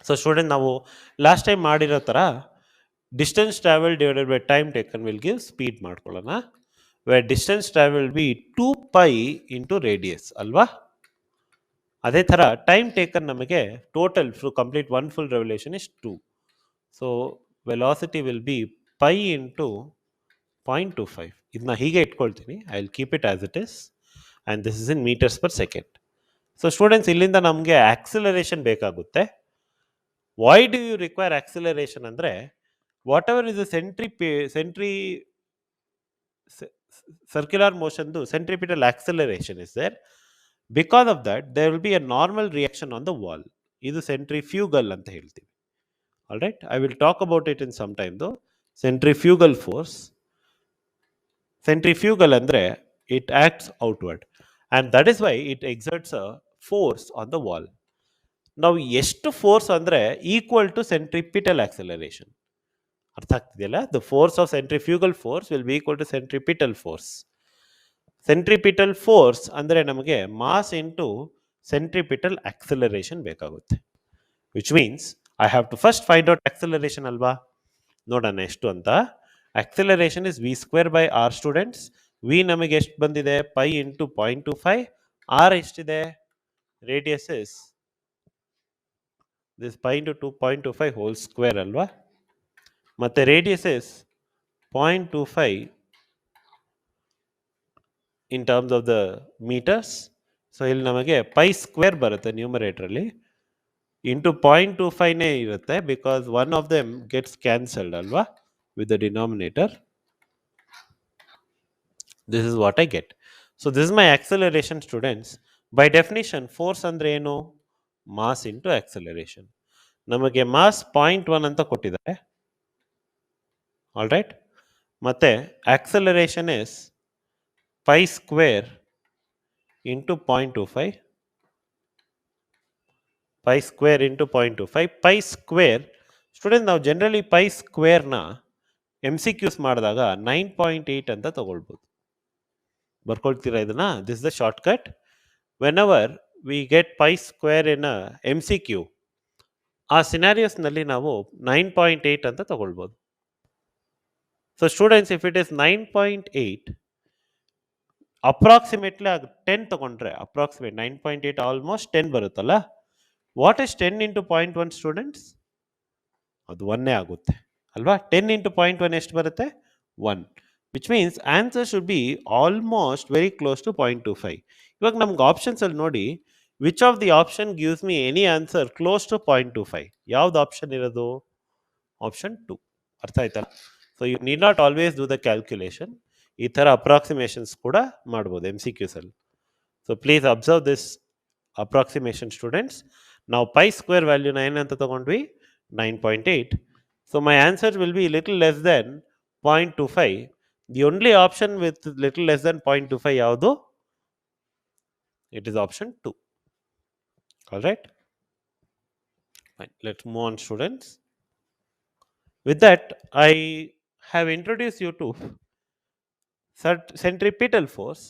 So student, ನಾವು last time ಮಾಡಿರೋ ಥರ distance travel divided by time taken will give speed ಮಾಡ್ಕೊಳ್ಳೋಣ. Where distance travel be 2π into radius ಅಲ್ವಾ. ಅದೇ ಥರ time taken ನಮಗೆ total ಫು complete one full revolution is 2. So velocity will be π into 0.25. ಇದನ್ನ ಹೀಗೆ ಇಟ್ಕೊಳ್ತೀನಿ. I will keep it as it is and this is in metres per second. So students, ಇಲ್ಲಿಂದ ನಮಗೆ ಆಕ್ಸಿಲರೇಷನ್ ಬೇಕಾಗುತ್ತೆ. Why do you require acceleration ಅಂದರೆ, whatever is centri circular ಮೋಷನ್ದು centripetal acceleration is there. Because of that, there will be a normal reaction on the wall. ಇದು centrifugal ಅಂತ ಹೇಳ್ತೀವಿ. All right, I will talk about it in some time though. Centrifugal force. Centrifugal ಅಂದರೆ it acts outward and that is why it exerts a force on the wall. ನಾವು ಎಷ್ಟು force ಅಂದರೆ equal to centripetal acceleration. ಅರ್ಥ ಆಗ್ತಿದೆಯಲ್ಲ? The force of centrifugal force will be equal to centripetal force. Centripetal force ಅಂದರೆ ನಮಗೆ mass into centripetal acceleration ಬೇಕಾಗುತ್ತೆ. Which means I have to first find out acceleration ಅಲ್ವಾ. ನೋಡೋಣ ಎಷ್ಟು ಅಂತ. Acceleration is v² by r students. V ನಮಗೆ ಎಷ್ಟು ಬಂದಿದೆ? π ಇಂಟು 0.25. r ಎಷ್ಟಿದೆ? Radius is this π into 2.25 whole square ಅಲ್ವಾ. ಮತ್ತೆ radius is 0.25 in terms of the meters. So ಇಲ್ಲಿ ನಮಗೆ π² ಬರುತ್ತೆ ನ್ಯೂಮರೇಟ್ರಲ್ಲಿ. ಇಂಟು 0.25ನೇ ಇರುತ್ತೆ because one of them gets cancelled ಅಲ್ವಾ with the denominator. This is what I get. So this is my acceleration students. By definition force ಅಂದರೆ ಏನು? Mass into acceleration. ನಮಗೆ ಮಾಸ್ 0.1 ಅಂತ ಕೊಟ್ಟಿದ್ದಾರೆ. ಆಲ್ ರೈಟ್, ಮತ್ತೆ acceleration is π² into 0.25. π² into 0.25. π² student, ನಾವು generally π² MCQs ಮಾಡಿದಾಗ 9.8 ಅಂತ ತಗೊಳ್ಬೋದು. ಬರ್ಕೊಳ್ತೀರಾ ಇದನ್ನ? This the short cut. Whenever we get π² in MCQ, ಆ ಸಿನಾರಿಯೋಸ್ನಲ್ಲಿ ನಾವು 9.8 ಅಂತ ತಗೊಳ್ಬೋದು. So students, if it is 9.8, approximately 10 ತಗೊಂಡ್ರೆ ಅಪ್ರಾಕ್ಸಿಮೇಟ್ 9.8 ಆಲ್ಮೋಸ್ಟ್ 10 ಬರುತ್ತಲ್ಲ. What is 10 into 0.1 students? ಅದು 1 ಆಗುತ್ತೆ ಅಲ್ವಾ. 10 ಇಂಟು 0.1 ಎಷ್ಟು ಬರುತ್ತೆ? 1. which means answer should be almost very close to 0.25. ಇವಾಗ ನಮ್ಗೆ ಆಪ್ಷನ್ಸ್ ಅಲ್ಲಿ ನೋಡಿ which of the option gives me any answer close to 0.25. ಯಾವ್ದು ಆಪ್ಷನ್ ಇರೋದು? ಆಪ್ಷನ್ 2. ಅರ್ಥ ಆಯ್ತಲ್ಲ? So you need not always do the calculation. ಈ ಥರ ಅಪ್ರಾಕ್ಸಿಮೇಷನ್ಸ್ ಕೂಡ ಮಾಡ್ಬೋದು MCQs ಅಲ್ಲಿ. So please observe this approximation students. ನಾವು ಪೈ ಸ್ಕ್ವೇರ್ ವ್ಯಾಲ್ಯೂನ ಏನಂತ ತಗೊಂಡ್ವಿ? 9.8. So my answer will be little less than 0.25. The only option with little less than 0.25 ಯಾವುದು? It is option 2. All right. Fine. Let's move on, students. With that, I have introduced you to centripetal force.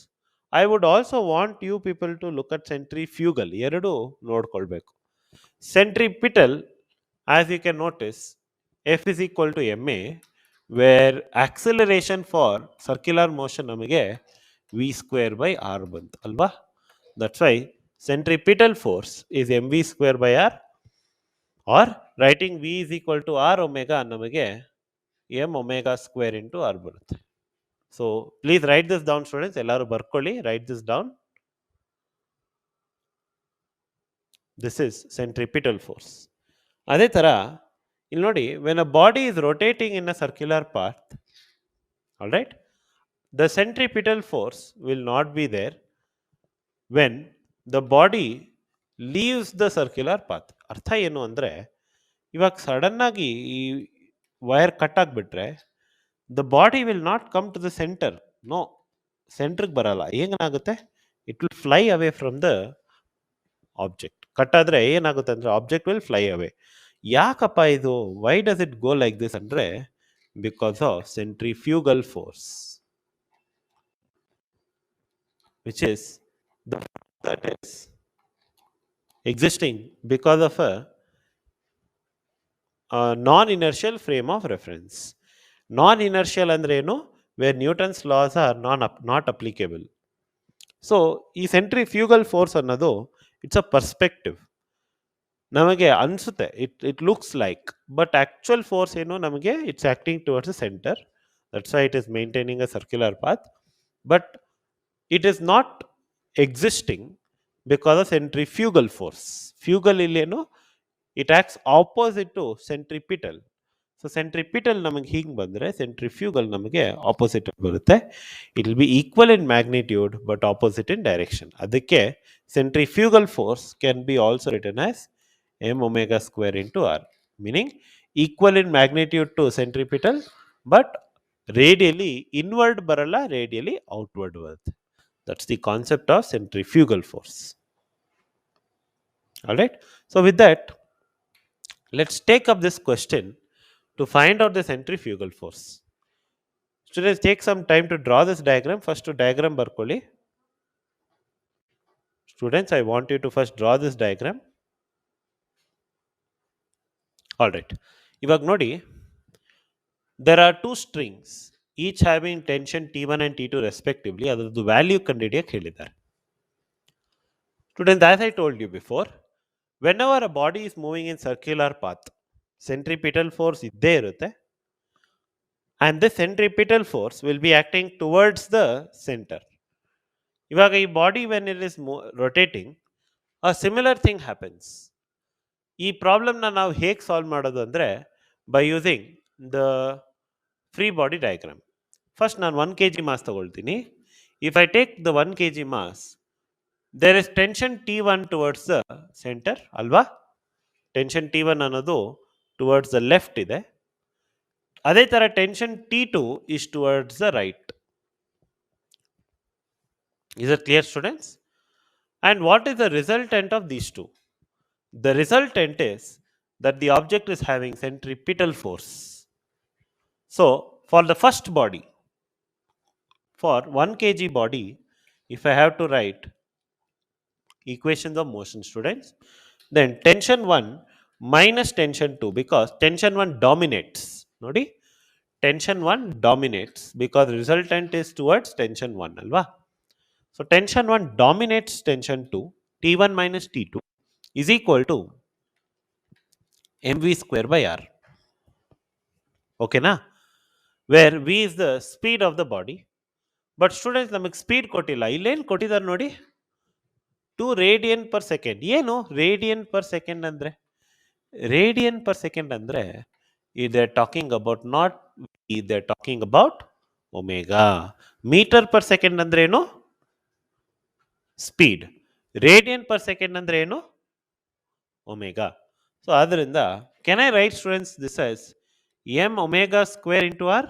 I would also want you people to look at centrifugal. ಎರಡು ನೋಡ್ಕೊಳ್ಬೇಕು. Centripetal, as you can notice, F is equal to ma, where acceleration for circular motion ನಮಗೆ v square by r ಬಂತು ಅಲ್ವಾ? That's why centripetal force is mv square by r, or writing v is equal to r omega ನಮಗೆ m omega square into r ಬರುತ್ತೆ. So please write this down, students. ಎಲ್ಲರೂ ಬರ್ಕೊಳ್ಳಿ. Write this down. This is centripetal force. ಅದೇ ಥರ ಇಲ್ಲಿ ನೋಡಿ, when a body is rotating in a circular path, all right, the centripetal force will not be there when the body leaves the circular path. ಅರ್ಥ ಏನು ಅಂದರೆ, ಇವಾಗ sudden ಆಗಿ ಈ ವೈರ್ ಕಟ್ ಆಗಿಬಿಟ್ರೆ the body will not come to the centre. No, ಸೆಂಟ್ರಿಗೆ ಬರಲ್ಲ. ಏನಾಗುತ್ತೆ? It will fly away from the object. Cut ಆದರೆ ಏನಾಗುತ್ತೆ ಅಂದರೆ ಆಬ್ಜೆಕ್ಟ್ ವಿಲ್ ಫ್ಲೈ ಅವೇ. ಯಾಕಪ್ಪ ಇದು? Why does it go like this ಅಂದರೆ because of centrifugal force, which is that is existing because of a non-inertial frame of reference. Non-inertial ಅಂದ್ರೆ ಏನು? Where Newton's laws are not applicable. So ಈ centrifugal force ಅನ್ನೋದು it's a perspective. ನಮಗೆ ಅನಿಸುತ್ತೆ it looks like, but actual force ಏನು? ನಮಗೆ it's acting towards the centre. That's why it is maintaining a circular path, but it is not existing because of centrifugal force. Fugal illéನು, it acts opposite to centripetal. So centripetal ನಮಗೆ ಹೀಗೆ ಬಂದರೆ centrifugal ನಮಗೆ opposite ಬರುತ್ತೆ. It will be equal in magnitude but opposite in direction. ಅದಕ್ಕೆ centrifugal force can be also return as m omega square into r, meaning equal in magnitude to centripetal but radially inward ಬರಲ್ಲ, radially outward ಬರುತ್ತೆ. That's the concept of centrifugal force. All right. So with that, let's take up this question to find out the centrifugal force. Students, take some time to draw this diagram. First to diagram ಬರ್ಕೊಳ್ಳಿ. Students, I want you to first draw this diagram. All right. ಇವಾಗ ನೋಡಿ, there are two strings each having tension T1 and T2 respectively. ಅದರದ್ದು value ಕಂಡುಹಿಡಿಯಕ್ಕೆ ಹೇಳಿದ್ದಾರೆ. Students, as I told you before, whenever a body is moving in circular path, centripetal force ಇದ್ದೇ ಇರುತ್ತೆ, and this centripetal force will be acting towards the center. ಇವಾಗ ಈ body when it is rotating, a similar thing happens. ಈ ಪ್ರಾಬ್ಲಮ್ನ ನಾವು ಹೇಗೆ solve ಮಾಡೋದು ಅಂದರೆ by using the free body diagram. First ನಾನು 1 kg ಮಾಸ್ ತಗೊಳ್ತೀನಿ. If I take the 1 kg mass, there is tension T1 towards the center ಅಲ್ವಾ? Tension T1 ಅನ್ನೋದು towards the left ಇದೆ. ಅದೇ ಥರ tension T2 is towards the right. Is it clear, students? And what is the resultant of these two? The resultant is that the object is having centripetal force. So for the first body, for 1 kg body, if I have to write equations of motion, students, then tension 1 minus tension 2, because tension 1 dominates. Nodi, tension 1 dominates because resultant is towards tension 1 alva. So tension 1 dominates tension 2, T1 minus T2 is equal to mv square by r. Okay na? where v is the speed of the body. But students, ನಮಗೆ speed ಕೊಟ್ಟಿಲ್ಲ. ಇಲ್ಲೇನು ಕೊಟ್ಟಿದ್ದಾರೆ ನೋಡಿ, 2 radian per second. ಏನು radian per second ಅಂದರೆ? Radian per second ಅಂದರೆ they talking about not they talking about omega. Meter per second ಅಂದ್ರೆ ಏನು? ಸ್ಪೀಡ್. ರೇಡಿಯನ್ ಪರ್ ಸೆಕೆಂಡ್ ಅಂದ್ರೆ ಏನು? ಒಮೆಗಾ. ಸೊ ಆದ್ದರಿಂದ can I write students this as M omega square into R?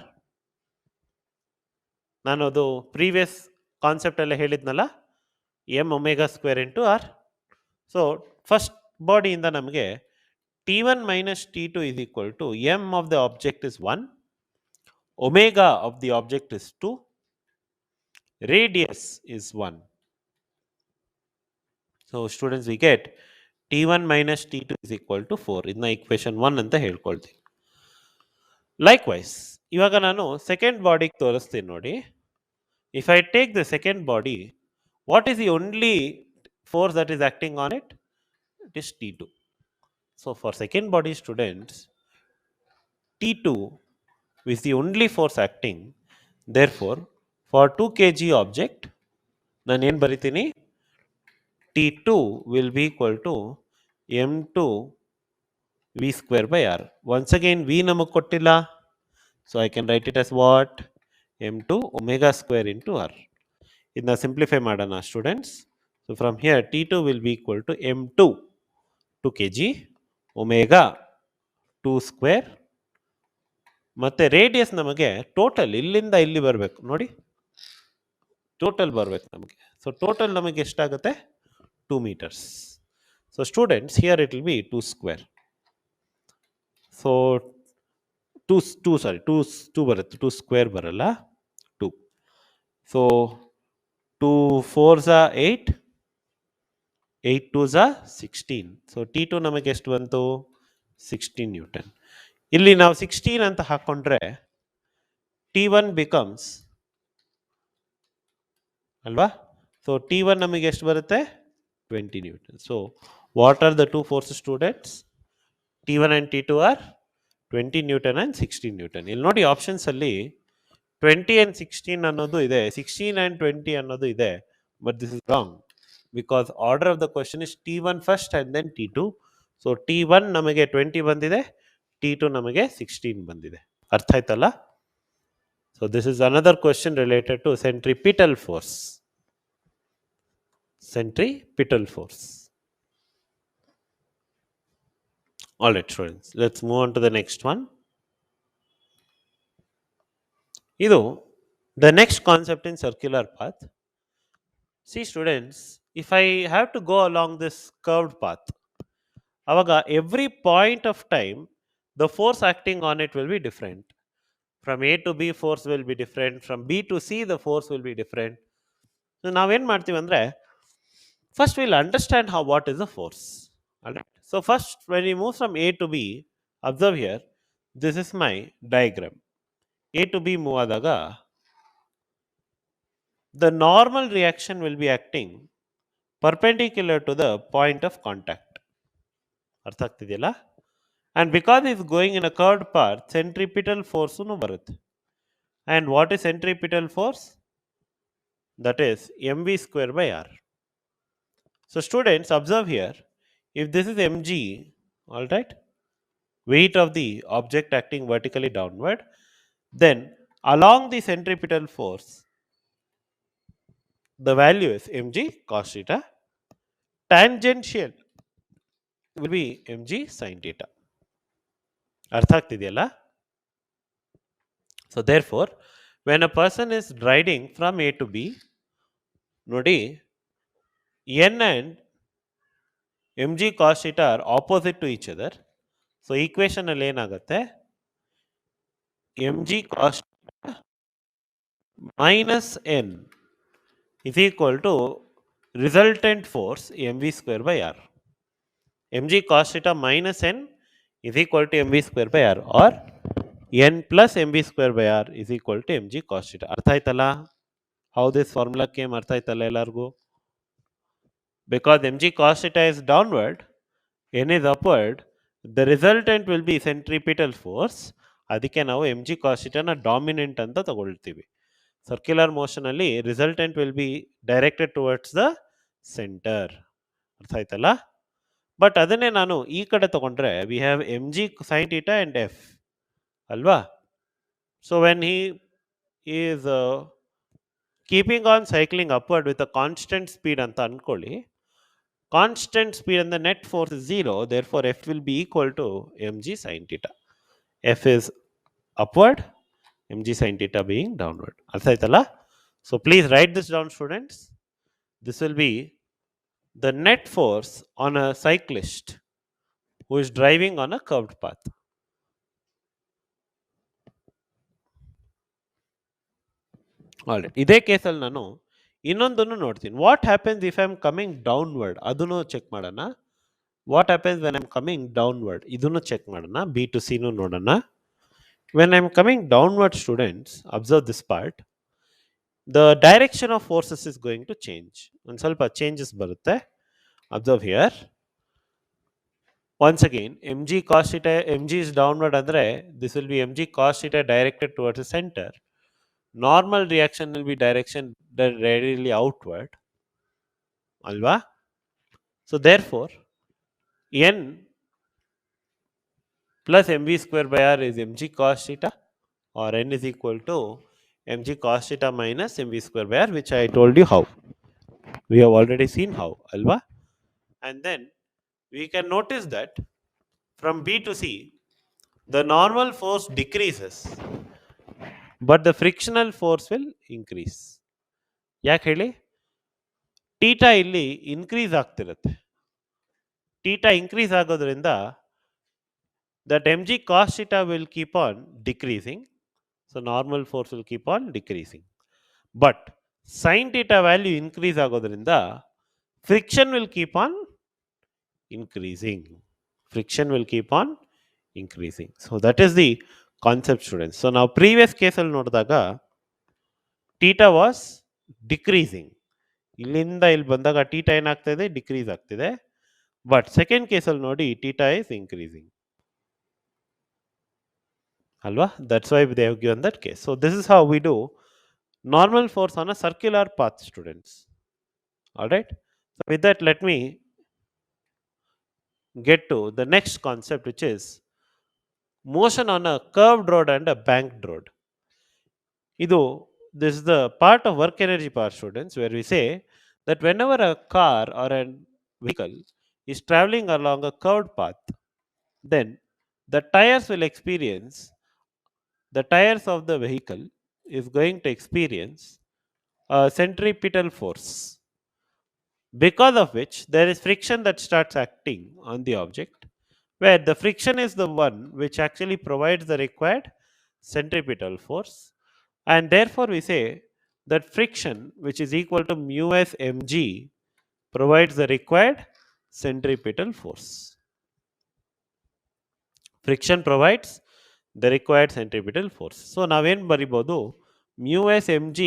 ನಾನು ಅದು previous concept ಎಲ್ಲ ಹೇಳಿದ್ನಲ್ಲ, M omega square into R. So first ಬಾಡಿಯಿಂದ ನಮಗೆ T1 minus T2 is equal to m of the object is 1, omega of the object is 2, radius is 1. So students, we get T1 minus T2 is equal to 4. ಇದನ್ನ equation 1 ಅಂತ ಹೇಳ್ಕೊಳ್ತೀನಿ. Likewise, ಇವಾಗ ನಾನು second ಬಾಡಿಗೆ ತೋರಿಸ್ತೀನಿ ನೋಡಿ. If I take the second body, what is the only force that is acting on it? It is T2. So for second body students, T2 is the only force acting. Therefore, for 2 kg object, ನಾನು ಏನು ಬರಿತೀನಿ? T2 will be equal to m2 v square by r. Once again, v ನಮಗೆ ಕೊಟ್ಟಿಲ್ಲ. So I can write it as what? m2 omega square into r. ಇದನ್ನ simplify ಮಾಡೋಣ students. So from here, T2 will be equal to m2 2 kg omega 2 square ಮತ್ತೆ radius ನಮಗೆ total ಇಲ್ಲಿಂದ ಇಲ್ಲಿ ಬರಬೇಕು ನೋಡಿ, ಟೋಟಲ್ ಬರಬೇಕು ನಮಗೆ. ಸೊ ಟೋಟಲ್ ನಮಗೆ ಎಷ್ಟಾಗುತ್ತೆ? 2 meters. So students, here it will be 2 square. So 2 ಬರುತ್ತೆ, 2 square ಬರಲ್ಲ, 2. So 2 4s are 8, 8 2s are 16. So T2 ನಮಗೆ ಎಷ್ಟು ಬಂತು? 16 ನ್ಯೂಟನ್. ಇಲ್ಲಿ ನಾವು 16 ಅಂತ ಹಾಕೊಂಡ್ರೆ T1 becomes ಅಲ್ವಾ? ಸೊ T1 ನಮಗೆ ಎಷ್ಟು ಬರುತ್ತೆ? 20 Newton. So what are the two forces students? T1 and T2 are 20 Newton and 16 Newton. ಇಲ್ಲಿ ನೋಡಿ ಆಪ್ಷನ್ಸ್ ಅಲ್ಲಿ 20 and 16 ಅನ್ನೋದು ಇದೆ, 16 and 20 ಅನ್ನೋದು ಇದೆ. But this is wrong because order of the question is T1 first and then T2. So T1 ನಮಗೆ 20 ಬಂದಿದೆ, T2 ನಮಗೆ 16 ಬಂದಿದೆ. ಅರ್ಥ ಆಯ್ತಲ್ಲ? So this is another question related to centripetal force. Centripetal force. All right, students. Let's move on to the next one. Idu the next concept in circular path. See students, if I have to go along this curved path, avaga every point of time the force acting on it will be different. From A to B force will be different. From B to C the force will be different. So ನಾವೇನು ಮಾಡ್ತೀವಿ ಅಂದರೆ, first we'll understand what is the force. Alright. So first, when we move from A to B, observe here, this is my diagram. A to B move ಆದಾಗ the normal reaction will be acting perpendicular to the point of contact. ಅರ್ಥ ಆಗ್ತಿದೆಯಲ್ಲ? And because it's going in a curved path, centripetal force ಬರುತ್ತೆ. And what is centripetal force? That is mv square by r. So students, observe here, if this is mg, all right, weight of the object acting vertically downward, then along the centripetal force, the value is mg cos theta. Tangential will be mg sin theta. ಅರ್ಥ ಆಗ್ತಿದೆಯಲ್ಲ? So therefore, when a person is riding from A to B, ನೋಡಿ n and mg cos theta are opposite to each other. So equation ಅಲ್ಲಿ ಏನಾಗುತ್ತೆ? mg cos theta minus n is equal to resultant force mv square by r. mg cos theta minus n is equal to mv square by r, or n plus mv square by r is equal to mg cos theta. ಅರ್ಥ ಆಯ್ತಲ್ಲ? How this formula came? ಅರ್ಥ ಆಯ್ತಲ್ಲ ಎಲ್ಲರಿಗೂ? Because mg cos theta is downward, n is upward, the resultant will be centripetal force. ಅದಕ್ಕೆ ನಾವು M G cos ಥೀಟಾನ dominant ಅಂತ ತಗೊಳ್ತೀವಿ. ಸರ್ಕ್ಯುಲರ್ ಮೋಷನಲ್ಲಿ resultant will be directed towards the centre. ಅರ್ಥ ಆಯ್ತಲ್ಲ? ಬಟ್ ಅದನ್ನೇ ನಾನು ಈ ಕಡೆ ತಗೊಂಡ್ರೆ we have M G sine theta and F ಅಲ್ವಾ? So when he is keeping on cycling upward with a constant speed ಅಂತ ಅಂದ್ಕೊಳ್ಳಿ. Constant speed and the net force is 0, therefore F will be equal to mg sin theta. F is upward, mg sin theta being downward. ಅರ್ಥ ಆಯ್ತಲ್ಲ? So please write this down, students. This will be the net force on a cyclist who is driving on a curved path. Alright, ಇದೇ ಕೇಸಲ್ಲಿ ನಾನು ಇನ್ನೊಂದನ್ನು ನೋಡ್ತೀನಿ. What happens if I am coming downward? ಅದನ್ನು check ಮಾಡೋಣ. What happens when I am coming downward? ಇದನ್ನು check ಮಾಡೋಣ. B to ಸಿನೂ ನೋಡೋಣ. When I am coming downward, students, observe this part. The direction of forces is going to change. ಒಂದು ಸ್ವಲ್ಪ changes ಬರುತ್ತೆ. Observe here. Once again, mg cos theta, mg is downward andre this will be mg cos theta directed towards the center. Normal reaction will be direction radially outward. Alva? So therefore, n plus mv square by r is mg cos theta, or n is equal to mg cos theta minus mv square by r, which I told you how. We have already seen how, alva? And then we can notice that from B to C, the normal force decreases, but the frictional force will increase. ಯಾಕೆ ಹೇಳಿ? Theta ಇಲ್ಲಿ increase ಆಗ್ತಿರುತ್ತೆ. Theta increase ಆಗೋದ್ರಿಂದ that mg cos theta will keep on decreasing. So normal force will keep on decreasing. But sin theta value increase ಆಗೋದ್ರಿಂದ friction will keep on increasing. Friction will keep on increasing. So that is the concept, students. So now previous case ಅಲ್ಲಿ ನೋಡಿದಾಗ theta was decreasing. ಇಲ್ಲಿಂದ ಇಲ್ಲಿ ಬಂದಾಗ theta ಏನಾಗ್ತಾ ಇದೆ? Decrease ಆಗ್ತಿದೆ. But second ಕೇಸಲ್ಲಿ ನೋಡಿ theta is increasing. Alva? That's why they have given that case. So this is how we do normal force on a circular path, students. Alright? So with that, let me get to the next concept, which is motion on a curved road and a banked road. This is the part of work energy part, students, where we say that whenever a car or a vehicle is traveling along a curved path, then the tires of the vehicle is going to experience a centripetal force, because of which there is friction that starts acting on the object, where the friction is the one which actually provides the required centripetal force, and therefore we say that friction, which is equal to mu s mg, provides the required centripetal force. Friction provides the required centripetal force. So ನಾವೇನು ಬರಿಬೋದು? mu s mg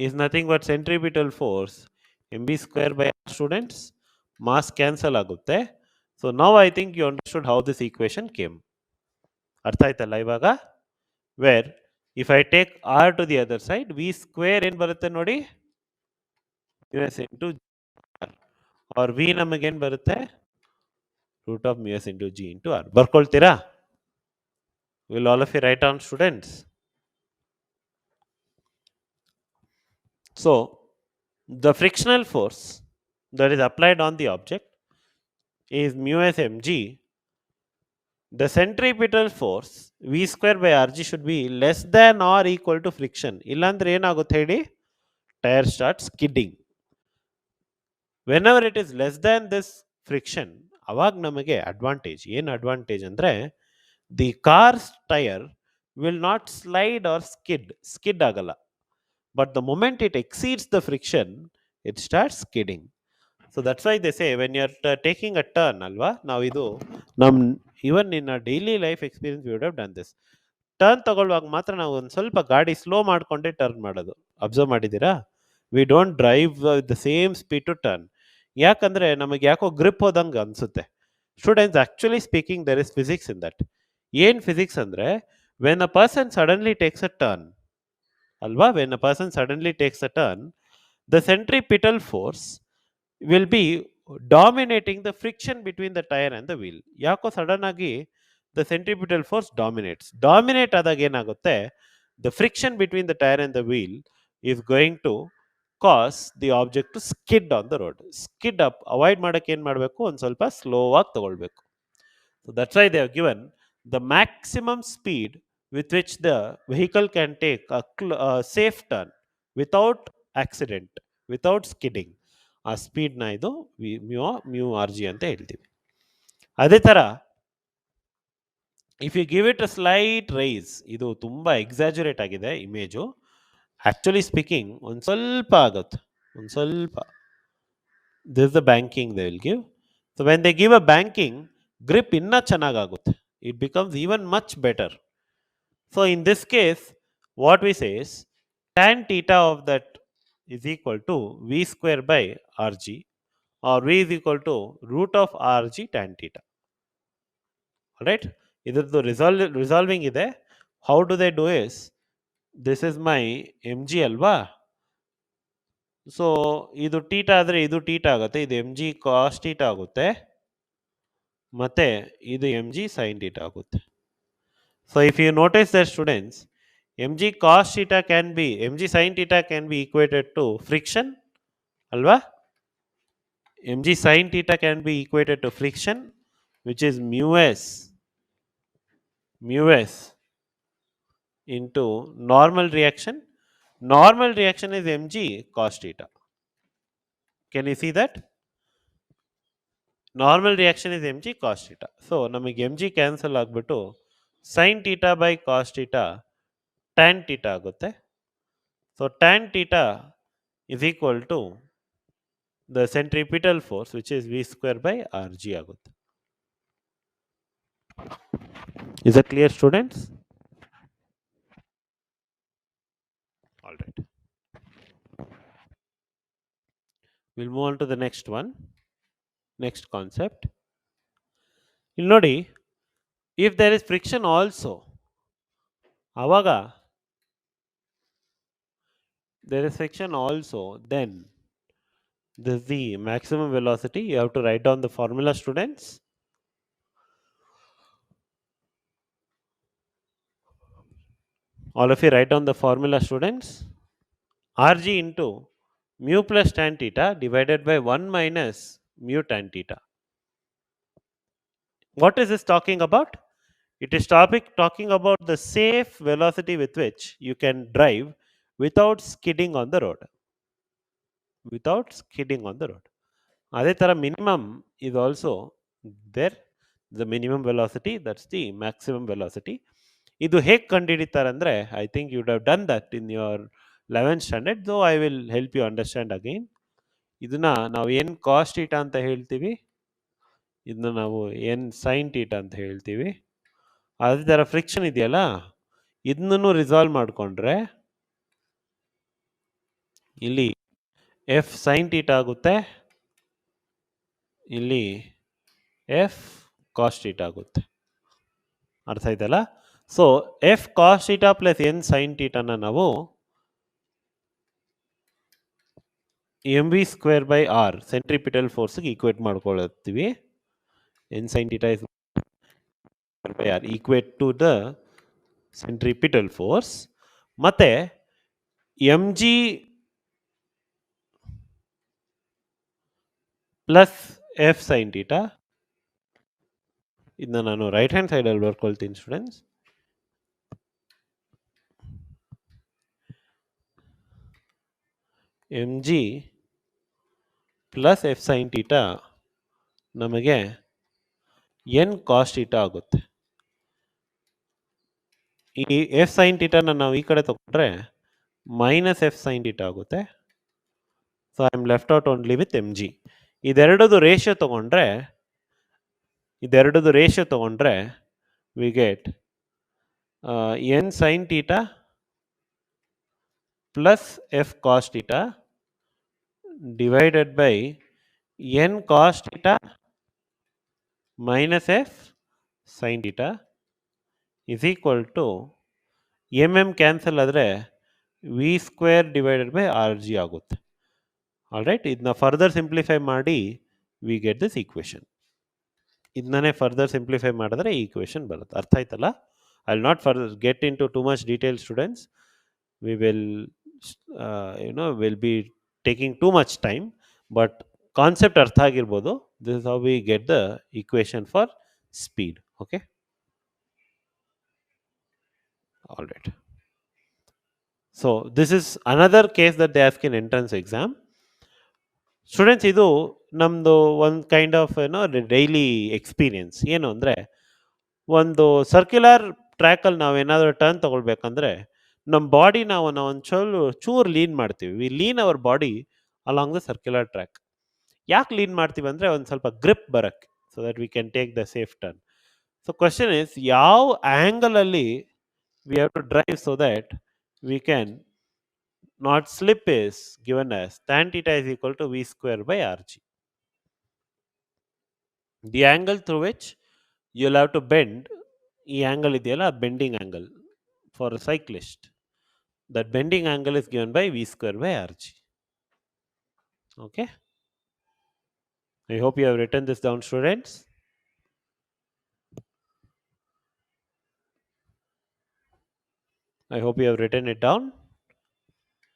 is nothing but centripetal force mb square by r, students. Mass cancel ಆಗುತ್ತೆ. So now I think you understood how this equation came. ಅರ್ಥ ಆಯ್ತಲ್ಲ ಇವಾಗ? Where if I take r to the other side, v square ಏನು ಬರುತ್ತೆ ನೋಡಿ? mu s into r, or v ನಮಗೇನು ಬರುತ್ತೆ? root of mu s into g into r. ಬರ್ಕೊಳ್ತೀರಾ? Will all of you write down, students? So the frictional force that is applied on the object is mu s mg. The centripetal force v square by rg should be less than or equal to friction. ಇಲ್ಲಾಂದ್ರೆ ಏನಾಗುತ್ತೆ ಹೇಳಿ? Tire starts skidding. Whenever it is less than this friction, ಅವಾಗ ನಮಗೆ advantage. ಏನು advantage ಅಂದರೆ the car's tire will not slide or skid ಆಗಲ್ಲ. But the moment it exceeds the friction, it starts skidding. So that's why they say when you're taking a turn, alva, now idu even in a daily life experience we would have done this. Turn ತಗೊಳ್ಳುವಾಗ ಮಾತ್ರ ನಾವು ಒಂದು ಸ್ವಲ್ಪ ಗಾಡಿ slow ಮಾಡಿಕೊಂಡೇ turn ಮಾಡೋದು. Observe ಮಾಡಿದ್ದೀರಾ? We don't drive the same speed to turn. ಯಾಕಂದರೆ ನಮಗೆ ಯಾಕೋ ಗ್ರಿಪ್ ಹೋದಂಗೆ ಅನಿಸುತ್ತೆ. Students, actually speaking there is physics in that. ಏನು ಫಿಸಿಕ್ಸ್ ಅಂದರೆ when a person suddenly takes a turn, alva, when a person suddenly takes a turn, the centripetal force will be dominating the friction between the tire and the wheel. ಯಾಕೋ sudden ಆಗಿ the centripetal force dominate ಆದಾಗ ಏನಾಗುತ್ತೆ, the friction between the tire and the wheel is going to cause the object to skid on the road. Skid up avoid ಮಾಡಕ್ಕೆ ಏನು ಮಾಡಬೇಕು, ಒಂದು ಸ್ವಲ್ಪ slow ಆಗಿ ತಗೊಳ್ಬೇಕು. So that's why they have given the maximum speed with which the vehicle can take a safe turn without accident, without skidding. ಆ ಸ್ಪೀಡ್ನ ಇದು mu R G ಅಂತ ಹೇಳ್ತೀವಿ. ಅದೇ ಥರ if you give it a slight rise, ಇದು ತುಂಬ exaggerate ಆಗಿದೆ image. Actually speaking ಒಂದು ಸ್ವಲ್ಪ ಆಗುತ್ತೆ, ಒಂದು ಸ್ವಲ್ಪ. This the banking they will give. So when they give a banking, grip ಇನ್ನೂ ಚೆನ್ನಾಗಾಗುತ್ತೆ. It becomes even much better. So in this case what we says, tan theta of that is equal to v square by rg, or v is equal to root of rg tan theta. Alright, idradu resolving ide. How do they do is, this is my mg alva. So idu theta adre idu theta agutte, idu mg cos theta agutte, ಮತ್ತೆ ಇದು mg sin theta ಆಗುತ್ತೆ. So if you notice that students, mg cos theta can be, mg sin theta can be equated to friction, alva. mg sin theta can be equated to friction, which is mu s into normal reaction. Normal reaction is mg cos theta. Can you see that? Normal reaction is mg cos theta. So ನಮಗೆ mg cancel ಆಗ್ಬಿಟ್ಟು sin theta by cos theta tan theta ಆಗುತ್ತೆ. So tan theta is equal to the centripetal force, which is v square by rg ಆಗುತ್ತೆ. Is that clear, students? All right. We'll move on to the next one. Next concept. ಇಲ್ಲಿ ನೋಡಿ, if there is friction also, ಆವಾಗ there is friction also, then this is the maximum velocity. You have to write down the formula, students. All of you write down the formula, students. Rg into mu plus tan theta divided by 1 minus mu tan theta. What is this talking about? It is talking about the safe velocity with which you can drive without skidding on the road. Without skidding on the road. ಅದೇ ಥರ minimum is also there. The minimum velocity, that's the maximum velocity. ಇದು ಹೇಗೆ ಕಂಡುಹಿಡಿತಾರೆ ಅಂದರೆ, I think you would have done that in your 11th standard. So I will help you understand again. ಇದನ್ನ ನಾವು N cos theta ಅಂತ ಹೇಳ್ತೀವಿ, ಇದನ್ನ ನಾವು ಎನ್ ಸೈನ್ ಥೀಟಾ ಅಂತ ಹೇಳ್ತೀವಿ. ಅದೇ ಥರ ಫ್ರಿಕ್ಷನ್ ಇದೆಯಲ್ಲ, ಇದನ್ನೂ ರಿಸಾಲ್ವ್ ಮಾಡಿಕೊಂಡ್ರೆ ಇಲ್ಲಿ ಎಫ್ ಸೈನ್ ಥೀಟಾ ಆಗುತ್ತೆ, ಇಲ್ಲಿ ಎಫ್ ಕಾಸ್ ಥೀಟಾ ಆಗುತ್ತೆ. ಅರ್ಥ ಆಯ್ತಲ್ಲ? So F cos theta plus N sine ಥೀಟಾನ ನಾವು M V square by R centripetal ಫೋರ್ಸ್ಗೆ ಈಕ್ವೇಟ್ ಮಾಡ್ಕೊಳ್ತೀವಿ. N sine theta is by R equate to the centripetal force. ಮತ್ತೆ M G plus F sine theta, ಇದನ್ನ ನಾನು right hand ಸೈಡಲ್ಲಿ ಬರ್ಕೊಳ್ತೀನಿ students. M G plus F sine theta ನಮಗೆ N cos theta ಆಗುತ್ತೆ. ಈ ಎಫ್ ಸೈನ್ ಥೀಟಾನ ನಾವು ಈ ಕಡೆ ತಗೊಂಡ್ರೆ ಮೈನಸ್ ಎಫ್ ಸೈನ್ ಥೀಟಾ ಆಗುತ್ತೆ. So I am left out only with M G. ಇದೆರಡದು ರೇಷಿಯೋ ತಗೊಂಡ್ರೆ we get N sine theta plus F cos theta divided by n cos theta minus f sin theta is equal to cancel ಆದರೆ V square divided by R G ಆಗುತ್ತೆ. All right, ಇದನ್ನ further simplify ಮಾಡಿ we get this equation. ಇದನ್ನೇ further simplify ಮಾಡಿದ್ರೆ ಈ equation ಬರುತ್ತೆ. ಅರ್ಥ ಆಯ್ತಲ್ಲ? I will not further get into too much detail students. V will will be taking too much time, but concept ಅರ್ಥ ಆಗಿರ್ಬೋದು. This is how we get the equation for speed. Okay, all right. So this is another case that they ask in entrance exam. Students, ಇದು ನಮ್ಮದು ಒಂದು kind of daily experience. ಏನು ಅಂದರೆ, ಒಂದು circular ಟ್ರ್ಯಾಕಲ್ಲಿ ನಾವೇನಾದರೂ turn ತೊಗೊಳ್ಬೇಕಂದ್ರೆ ನಮ್ಮ ಬಾಡಿ ನಾವು ಒಂದು ಚೂರು ಲೀನ್ ಮಾಡ್ತೀವಿ. We lean our body along the circular track. ಯಾಕೆ ಲೀನ್ ಮಾಡ್ತೀವಿ ಅಂದರೆ ಒಂದು ಸ್ವಲ್ಪ ಗ್ರಿಪ್ ಬರೋಕ್ಕೆ, so that we can take the safe turn. So question is, ಯಾವ ಆ್ಯಂಗಲಲ್ಲಿ we have to drive so that we can not slip is given as tan theta is equal to v square by rg. The angle through which you'll have to bend, ಈ angle ಇದೆಯಲ್ಲ, bending angle for a cyclist, that bending angle is given by v square by rg. Okay, I hope you have written this down, students. I hope you have written it down.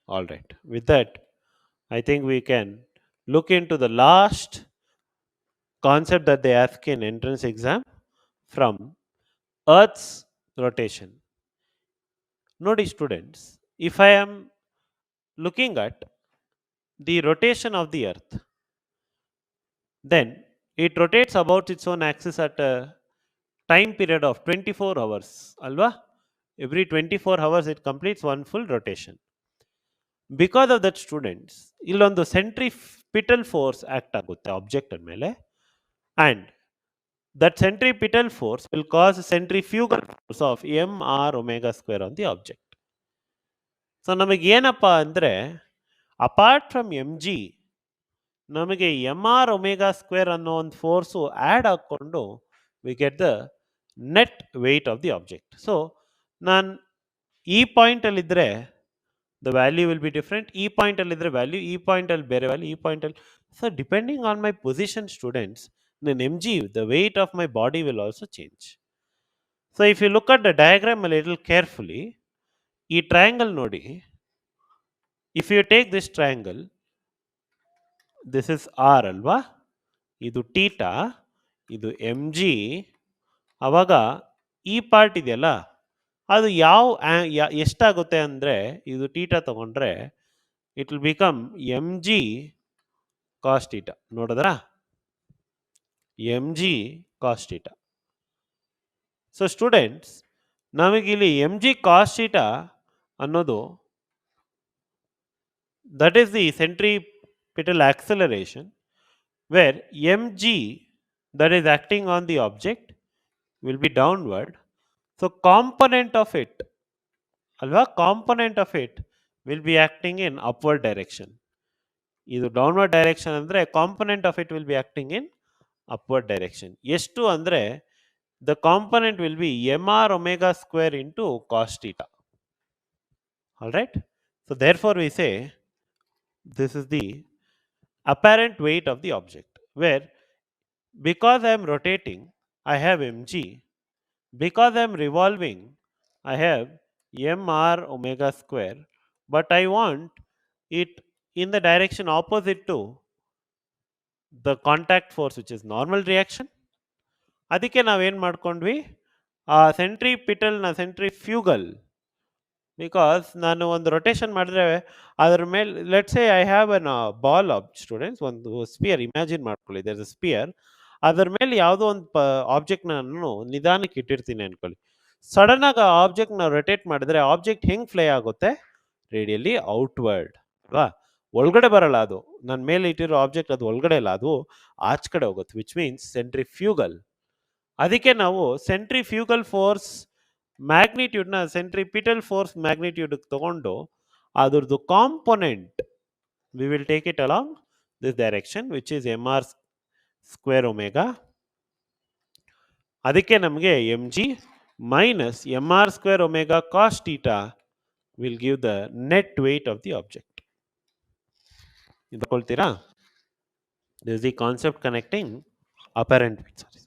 All right, with that I think we can look into the last concept that they ask in entrance exam from Earth's rotation. Notice students, if I am looking at the rotation of the Earth, then it rotates about its own axis at a time period of 24 hours. Alva? Every 24 hours it completes one full rotation. Because of that, students, illondu centripetal force act agutte object ಮೇಲೆ, and that centripetal force will cause centrifugal force of mr omega square on the object. So ನಮಗೆ ಏನಪ್ಪ ಅಂದರೆ, apart from M G ನಮಗೆ M R omega square ಅನ್ನೋ ಒಂದು force add ಹಾಕ್ಕೊಂಡು we get the net weight of the object. So ನಾನು ಈ ಪಾಯಿಂಟಲ್ಲಿದ್ದರೆ the value will be different, ಈ ಪಾಯಿಂಟಲ್ಲಿದ್ದರೆ ವ್ಯಾಲ್ಯೂ, ಈ ಪಾಯಿಂಟಲ್ಲಿ ಬೇರೆ ವ್ಯಾಲ್ಯೂ, ಈ ಪಾಯಿಂಟಲ್ಲಿ. So depending on my position students, then mg, the weight of my body will also change. So if you look at the diagram a little carefully, ಈ triangle ನೋಡಿ, if you take this triangle, this is r ಅಲ್ವಾ, ಇದು theta, ಇದು mg, ಆವಾಗ ಈ part ಇದೆಯಲ್ಲ ಅದು ಎಷ್ಟಾಗುತ್ತೆ ಅಂದರೆ, ಇದು ಥೀಟಾ ತಗೊಂಡ್ರೆ it will become mg cos theta. ನೋಡಿದ್ರಾ, mg cos theta. So students, ನಮಗಿಲ್ಲಿ mg cos theta ಅನ್ನೋದು, that is the centripetal acceleration, where mg that is acting on the object will be downward. So component of it, alva, component of it will be acting in upward direction. ಇದು downward direction ಅಂದರೆ component of it will be acting in upward direction. ಎಷ್ಟು ಅಂದರೆ the component will be mr omega square into cos theta. All right, so therefore we say this is the apparent weight of the object, where because I am rotating I have mg, because I am revolving I have mr omega square, but I want it in the direction opposite to the contact force, which is normal reaction. ಅದಕ್ಕೆ ನಾವೇನು ಮಾಡ್ಕೊಂಡ್ವಿ, ಆ ಸೆಂಟ್ರಿಪಿಟಲ್ನ centrifugal, because ನಾನು ಒಂದು rotation ಮಾಡಿದ್ರೆ ಅದ್ರ ಮೇಲೆ, let's say I have an ball of students, ಒಂದು ಸ್ಪಿಯರ್ ಇಮ್ಯಾಜಿನ್ ಮಾಡ್ಕೊಳ್ಳಿ, ದೇರ್ ಇಸ್ ಅ ಸ್ಪಿಯರ್, ಅದ್ರ ಮೇಲೆ ಯಾವುದೋ ಒಂದು ಆಬ್ಜೆಕ್ಟ್ ನಾನು ನಿಧಾನಕ್ಕೆ ಇಟ್ಟಿರ್ತೀನಿ ಅನ್ಕೊಳ್ಳಿ. ಸಡನ್ ಆಗಿ ಆ ಆಬ್ಜೆಕ್ಟ್ನ ರೊಟೇಟ್ ಮಾಡಿದ್ರೆ ಆಬ್ಜೆಕ್ಟ್ ಹೆಂಗೆ ಫ್ಲೈ ಆಗುತ್ತೆ, ರೇಡಿಯಲಿ ಔಟ್ವರ್ಡ್ ಅಲ್ವಾ, ಒಳಗಡೆ ಬರಲ್ಲ. ಅದು ನನ್ನ ಮೇಲೆ ಇಟ್ಟಿರೋ ಆಬ್ಜೆಕ್ಟ್ ಅದು ಒಳಗಡೆ ಇಲ್ಲ, ಅದು ಆಚೆ ಕಡೆ ಹೋಗುತ್ತೆ, ವಿಚ್ ಮೀನ್ಸ್ ಸೆಂಟ್ರಿಫ್ಯೂಗಲ್. ಅದಕ್ಕೆ ನಾವು ಸೆಂಟ್ರಿಫ್ಯೂಗಲ್ ಫೋರ್ಸ್ ಮ್ಯಾಗ್ನಿಟ್ಯೂಡ್ನ ಸೆಂಟ್ರಿಪಿಟಲ್ ಫೋರ್ಸ್ ಮ್ಯಾಗ್ನಿಟ್ಯೂಡ್ ತಗೊಂಡು ಅದ್ರದ್ದು component we will take it along this direction, which is M R square omega. ಅದಕ್ಕೆ ನಮಗೆ M G minus mr square omega cos theta will give the net weight of the object. ಇದ್ಕೊಳ್ತೀರಾ? This is the concept connecting apparent weight. Sorry.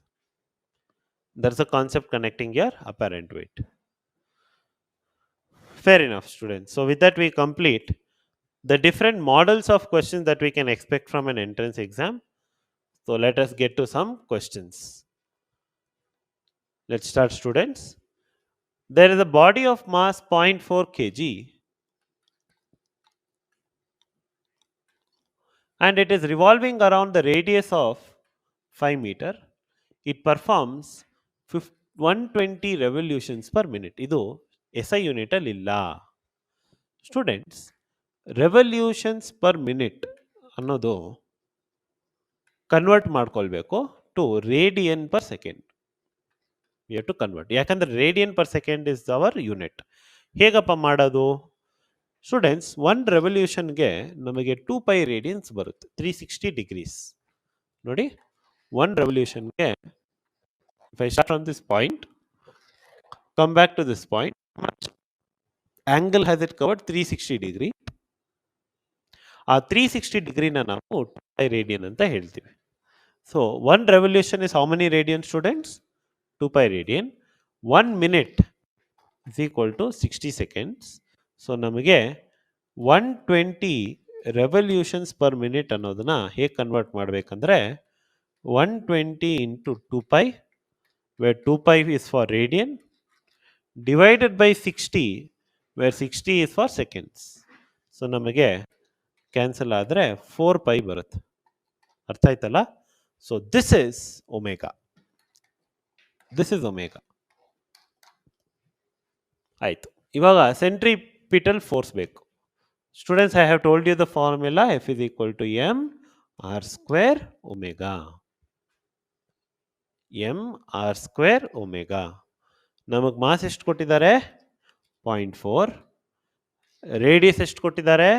There's a concept connecting your apparent weight. Fair enough, students. So with that we complete the different models of questions that we can expect from an entrance exam. So let us get to some questions. Let's start, students. There is a body of mass 0.4 kg and it is revolving around the radius of 5 meter. It performs 120 revolutions per minute. ಇದು SI unit ಅಲ್ಲಿ ಇಲ್ಲ. Students, revolutions per minute ಅನ್ನೋದು convert ಮಾಡ್ಕೊಳ್ಬೇಕು to radian per second. You have to convert, ಯಾಕಂದ್ರೆ radian per second is our unit. ಹೇಗಪ್ಪ ಮಾಡೋದು? Students, 1 ರೆವಲ್ಯೂಷನ್ಗೆ ನಮಗೆ 2 pi radiance ಬರುತ್ತೆ, 360 ಡಿಗ್ರೀಸ್. ನೋಡಿ, 1 ರೆವಲ್ಯೂಷನ್ಗೆ if I start from this point, come back to this point, angle has it covered? 360 degree. ಆ 360 ಡಿಗ್ರಿನ ನಾವು 2 pi radian ಅಂತ ಹೇಳ್ತೀವಿ. So 1 revolution is how many radian, students? 2 pi radian. 1 minute is equal to 60 seconds. So ನಮಗೆ 120 revolutions per minute ಅನ್ನೋದನ್ನ ಹೇಗೆ convert ಮಾಡಬೇಕಂದ್ರೆ 120 into 2 pi, where 2 pi is for radian, divided by 60, where 60 is for seconds. So ನಮಗೆ cancel ಆದರೆ 4 pi ಬರುತ್ತೆ. ಅರ್ಥ ಆಯ್ತಲ್ಲ? So this is omega. This is omega. ಆಯಿತು. ಇವಾಗ ಸೆಂಟ್ರಿಪಿಟಲ್ ಫೋರ್ಸ್ ಬೇಕು. Students, I have told you the formula F is equal to m r square omega. m r square omega. ನಮಗೆ mass ಎಷ್ಟು ಕೊಟ್ಟಿದ್ದಾರೆ? 0.4. ರೇಡಿಯಸ್ ಎಷ್ಟು ಕೊಟ್ಟಿದ್ದಾರೆ?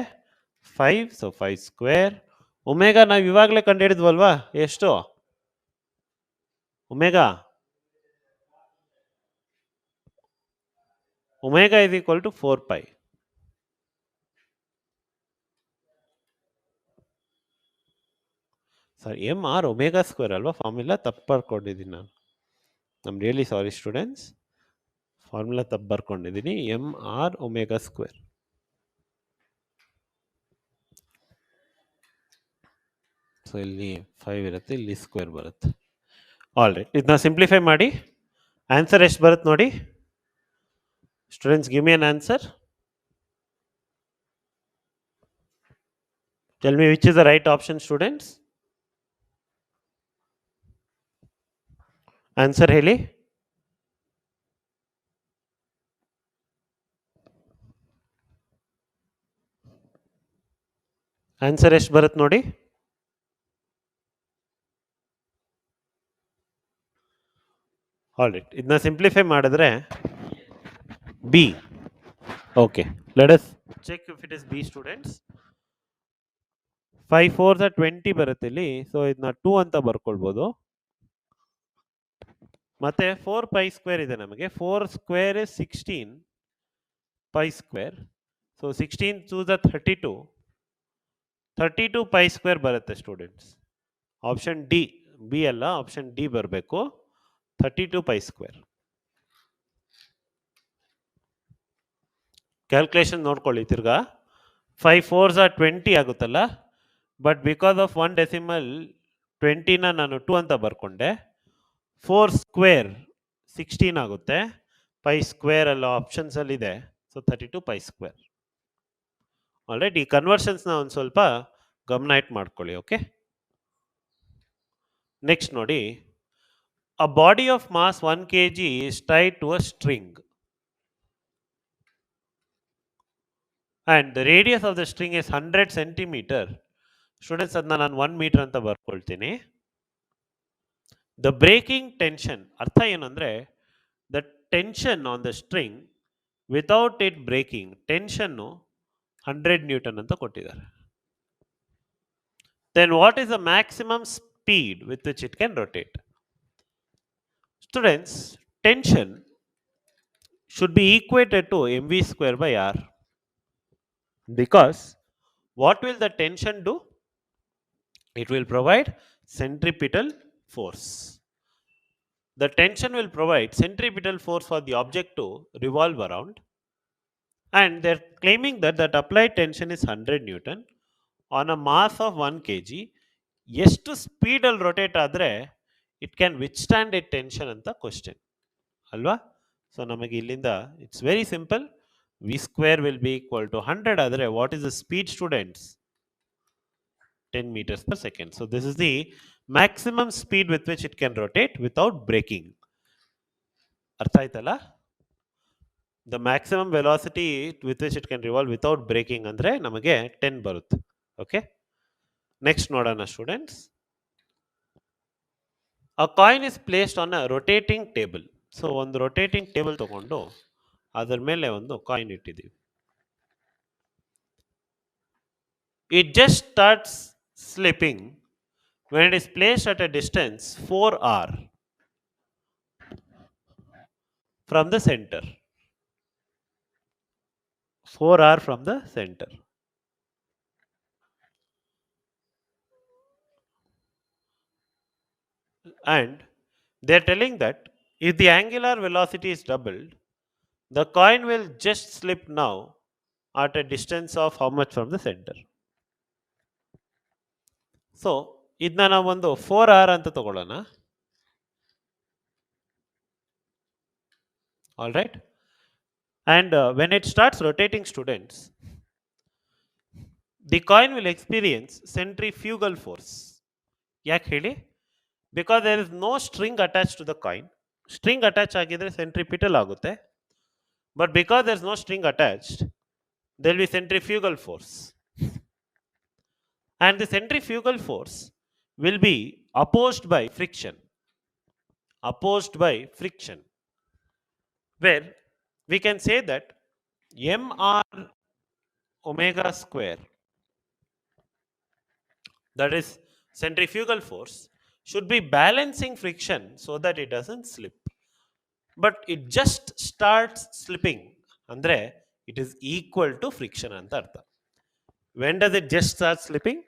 5. So 5 square. ಒಮೆಗಾ ನಾವು ಇವಾಗಲೇ ಕಂಡುಹಿಡಿದ್ವಲ್ವಾ? ಎಷ್ಟು omega? Omega is equal to 4 pi. Sir, M R omega square ಅಲ್ವಾ ಫಾರ್ಮುಲಾ? ತಪ್ಪು ಬರ್ಕೊಂಡಿದ್ದೀನಿ ನಾನು. I'm really sorry students, formula ತಪ್ಪು ಬರ್ಕೊಂಡಿದ್ದೀನಿ. M R omega square. So ಇಲ್ಲಿ 5 ಇರುತ್ತೆ, ಇಲ್ಲಿ ಸ್ಕ್ವೇರ್ ಬರುತ್ತೆ. ಆಲ್ ರೈಟ್, ಇದನ್ನ ಸಿಂಪ್ಲಿಫೈ ಮಾಡಿ ಆನ್ಸರ್ ಎಷ್ಟು ಬರುತ್ತೆ ನೋಡಿ. Students, give me an answer. Tell me which is the right option, students. Answer ಹೇಳಿ. ಆನ್ಸರ್ ಎಷ್ಟು ಬರುತ್ತೆ ನೋಡಿ. ಆಲ್ ರೈಟ್, ಇದನ್ನ ಸಿಂಪ್ಲಿಫೈ ಮಾಡಿದ್ರೆ B. Okay, let us check if it is B, students. 5 4s 20 ಬರುತ್ತೆ ಇಲ್ಲಿ. ಸೊ ಇದನ್ನ 2 ಅಂತ ಬರ್ಕೊಳ್ಬೋದು. ಮತ್ತೆ 4 ಪೈ ಸ್ಕ್ವೇರ್ ಇದೆ ನಮಗೆ. 4 square is 16 pi square. So 16 2s 32. 32 pi square ಬರುತ್ತೆ ಸ್ಟೂಡೆಂಟ್ಸ್. ಆಪ್ಷನ್ ಡಿ, ಬಿ ಅಲ್ಲ, ಆಪ್ಷನ್ ಡಿ ಬರಬೇಕು. 32 ಪೈ ಸ್ಕ್ವೇರ್. ಕ್ಯಾಲ್ಕುಲೇಷನ್ ನೋಡ್ಕೊಳ್ಳಿ ತಿರ್ಗಾ. 5 4s 20 ಆಗುತ್ತಲ್ಲ, ಬಟ್ ಬಿಕಾಸ್ ಆಫ್ 1 ಡೆಸಿಮಲ್ 20ನ ನಾನು 2 ಅಂತ ಬರ್ಕೊಂಡೆ. 4 ಸ್ಕ್ವೇರ್ 16 ಆಗುತ್ತೆ. ಪೈ ಸ್ಕ್ವೇರ್ ಅಲ್ಲ ಆಪ್ಷನ್ಸ್ ಅಲ್ಲಿ ಇದೆ. So 32 pi square. ಆಲ್ರೈಟ್, ಈ ಕನ್ವರ್ಷನ್ಸ್ನ ಒಂದು ಸ್ವಲ್ಪ ಗಮನ ಇಟ್ಟು ಮಾಡ್ಕೊಳ್ಳಿ. ಓಕೆ, ನೆಕ್ಸ್ಟ್ ನೋಡಿ. A body of mass 1 kg is tied to a string and the radius of the string is 100 centimeter. Students, ಅದನ್ನ ನಾನು 1 ಮೀಟರ್ ಅಂತ ಬರ್ಕೊಳ್ತೀನಿ. ದ ಬ್ರೇಕಿಂಗ್ ಟೆನ್ಷನ್ ಅರ್ಥ ಏನಂದ್ರೆ, the tension on the string without it breaking, ಟೆನ್ಷನ್ನು 100 newton ಅಂತ ಕೊಟ್ಟಿದ್ದಾರೆ. Then what is the maximum speed with which it can rotate? Students, tension should be equated to mv square by r, because what will the tension do? It will provide centripetal force. The tension will provide centripetal force for the object to revolve around, and they're claiming that applied tension is 100 Newton on a mass of 1 kg. ಎಷ್ಟು ಸ್ಪೀಡಲ್ಲಿ rotate ಆದರೆ it can withstand a tension ಅಂತ question ಅಲ್ವಾ? So ನಮಗೆ ಇಲ್ಲಿಂದ it's very simple. V square will be equal to 100 ಆದರೆ what is the speed students? 10 meters per second. So this is the maximum speed with which it can rotate without braking. ಅರ್ಥ ಆಯ್ತಲ್ಲ? The maximum velocity with which it can revolve without braking ಅಂದರೆ ನಮಗೆ 10 ಬರುತ್ತೆ. Okay, next ನೋಡೋಣ students. A coin is placed on a rotating table. So ಒಂದು rotating table ತಗೊಂಡು ಅದರ ಮೇಲೆ ಒಂದು ಕಾಯಿನ್ ಇಟ್ಟಿದ್ದೀವಿ. It just starts slipping when it is placed at a distance 4r from the center. 4r from the center. And they are telling that if the angular velocity is doubled, the coin will just slip now at a distance of how much from the center. So ಇದನ್ನ ನಾವು ಒಂದು 4r ಅಂತ ತಗೊಳ್ಳೋಣ. All right, and when it starts rotating, students, the coin will experience centrifugal force. ಯಾಕೆ ಹೇಳಿ? Because there is no string attached to the coin. String attach ಆಗಿದ್ರೆ centripetal ಆಗುತ್ತೆ, but because there is no string attached, there will be centrifugal force, and the centrifugal force will be opposed by friction. Opposed by friction, where we can say that mr omega square, that is centrifugal force, should be balancing friction so that it doesn't slip. But it just starts slipping andre it is equal to friction anta artha. When does it just start slipping?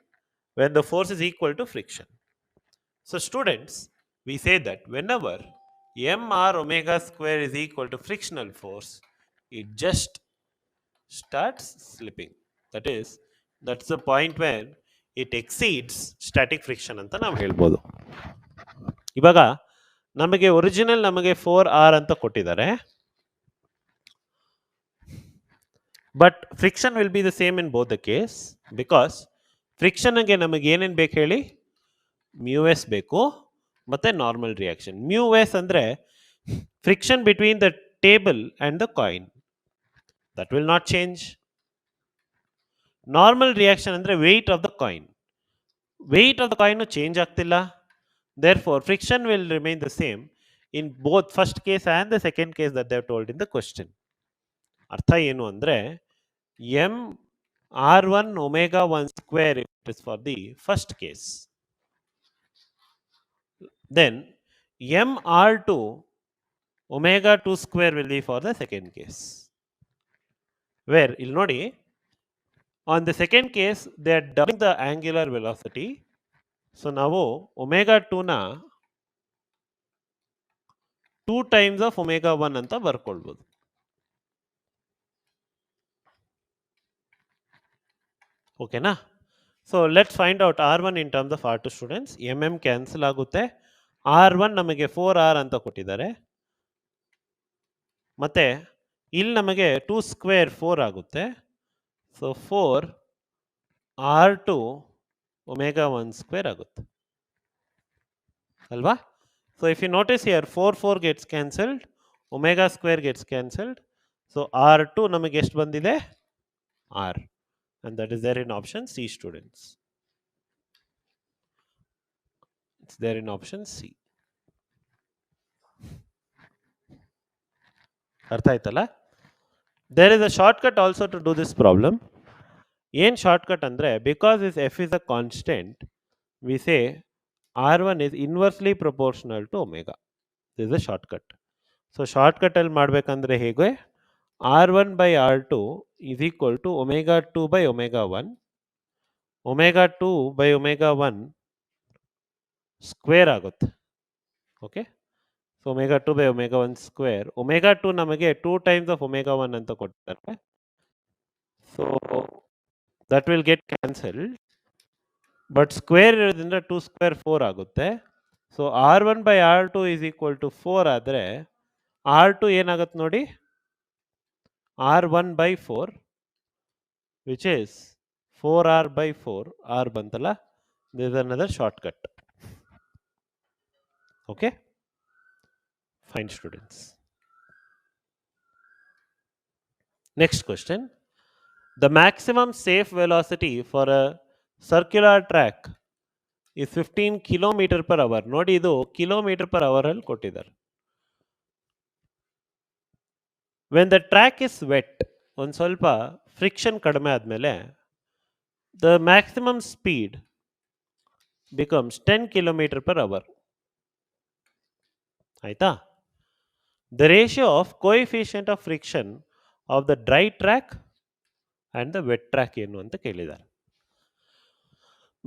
When the force is equal to friction. So students, we say that whenever mr omega square is equal to frictional force, it just starts slipping. That's the point where it exceeds static friction ಅಂತ ನಾವು ಹೇಳ್ಬೋದು. ಇವಾಗ ನಮಗೆ original ನಮಗೆ 4r ಅಂತ ಕೊಟ್ಟಿದ್ದಾರೆ, but friction will be the same in both the case, because ಫ್ರಿಕ್ಷನ್ಗೆ ನಮಗೆ ಏನೇನು ಬೇಕು ಹೇಳಿ? ಮ್ಯೂ ಎಸ್ ಬೇಕು ಮತ್ತೆ ನಾರ್ಮಲ್ ರಿಯಾಕ್ಷನ್. ಮ್ಯೂ ಎಸ್ ಅಂದರೆ friction between the table and the coin, that will not change. Normal reaction ಅಂದರೆ weight of the coin. Weight of the coin change ಆಗ್ತಿಲ್ಲ. Therefore, friction will remain the same in both first case and the second case that they have told in the question. ಅರ್ಥ ಏನು ಅಂದರೆ m r1 omega 1 square if it is for the first case, then m r2 omega 2 square will be for the second case. Where ಇಲ್ಲಿ ನೋಡಿ, on the second case they are doubling the angular velocity. So ನಾವು omega 2ನ 2 times of omega 1 ಅಂತ ಬರ್ಕೊಳ್ಬೋದು. ಓಕೆನಾ? So let's find out r1 in terms of r2 students. mm cancel ಆಗುತ್ತೆ. r1 ನಮಗೆ 4r ಅಂತ ಕೊಟ್ಟಿದ್ದಾರೆ, ಮತ್ತೆ ಇಲ್ಲಿ ನಮಗೆ 2 ಸ್ಕ್ವೇರ್ 4 ಆಗುತ್ತೆ. ಸೊ 4 r2 omega 1 square ಆಗುತ್ತೆ ಅಲ್ವಾ? So if you notice here 4 gets cancelled, omega square gets cancelled. ಸೊ r2 ನಮಗೆ ಎಷ್ಟು ಬಂದಿದೆ? r, and that is there in option C students. It's there in option C. ಅರ್ಥ ಆಯ್ತಲ್ಲ? There is a shortcut also to do this problem. ಏನು shortcut ಅಂದರೆ, because is F is a constant, we say r1 is inversely proportional to omega. This is a shortcut. So ಶಾರ್ಟ್ಕಟಲ್ಲಿ ಮಾಡಬೇಕಂದ್ರೆ ಹೇಗೆ R1/R2 is equal to omega 2/omega 1 omega 2/omega 1 square ಆಗುತ್ತೆ. Okay, so omega 2/omega 1 square. omega 2 ನಮಗೆ 2 times of omega 1 ಅಂತ ಕೊಡ್ತಾರೆ. So that will get cancelled. But square ಇರೋದ್ರಿಂದ 2 square 4 ಆಗುತ್ತೆ. So R1/R2 is equal to 4 ಆದರೆ R2 ಏನಾಗುತ್ತೆ ನೋಡಿ, R1/4 which is 4R/4. R ಬಂತಲ್ಲ, this is another shortcut. Okay, fine students. Next question. The maximum safe velocity for a circular track is 15 km/h. ನೋಡಿ, ಇದು km/h ಅಲ್ಲಿ ಕೊಟ್ಟಿದ್ದಾರೆ. When the track is wet, ಒಂದು ಸ್ವಲ್ಪ friction ಕಡಿಮೆ ಆದಮೇಲೆ the maximum speed becomes 10 km/h. ಆಯ್ತಾ? The ratio of coefficient of friction of the dry track and the wet track ಏನು ಅಂತ ಕೇಳಿದ್ದಾರೆ.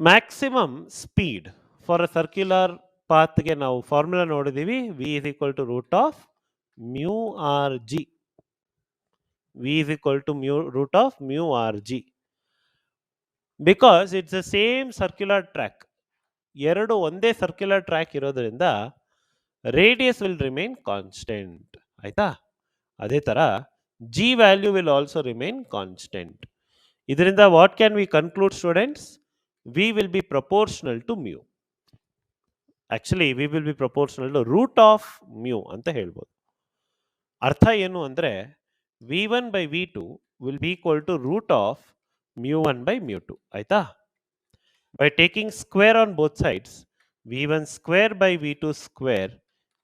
Maximum speed for a circular ಪಾತ್ಗೆ ನಾವು ಫಾರ್ಮುಲಾ ನೋಡಿದ್ದೀವಿ. V is equal to root of mu rg. V is equal to root of mu rg. Because it's the same circular track. ಎರಡು ಒಂದೇ circular track ಇರೋದ್ರಿಂದ radius will remain constant. ಆಯ್ತಾ? ಅದೇ ಥರ G value will also remain constant. ಇದರಿಂದ what can we conclude students? V will be proportional to mu. Actually V will be proportional to root of mu ಅಂತ ಹೇಳ್ಬೋದು. ಅರ್ಥ ಏನು ಅಂದರೆ V1/V2 will be equal to root of μ1/μ2. ಆಯ್ತಾ? By taking square on both sides, V1 square by V2 square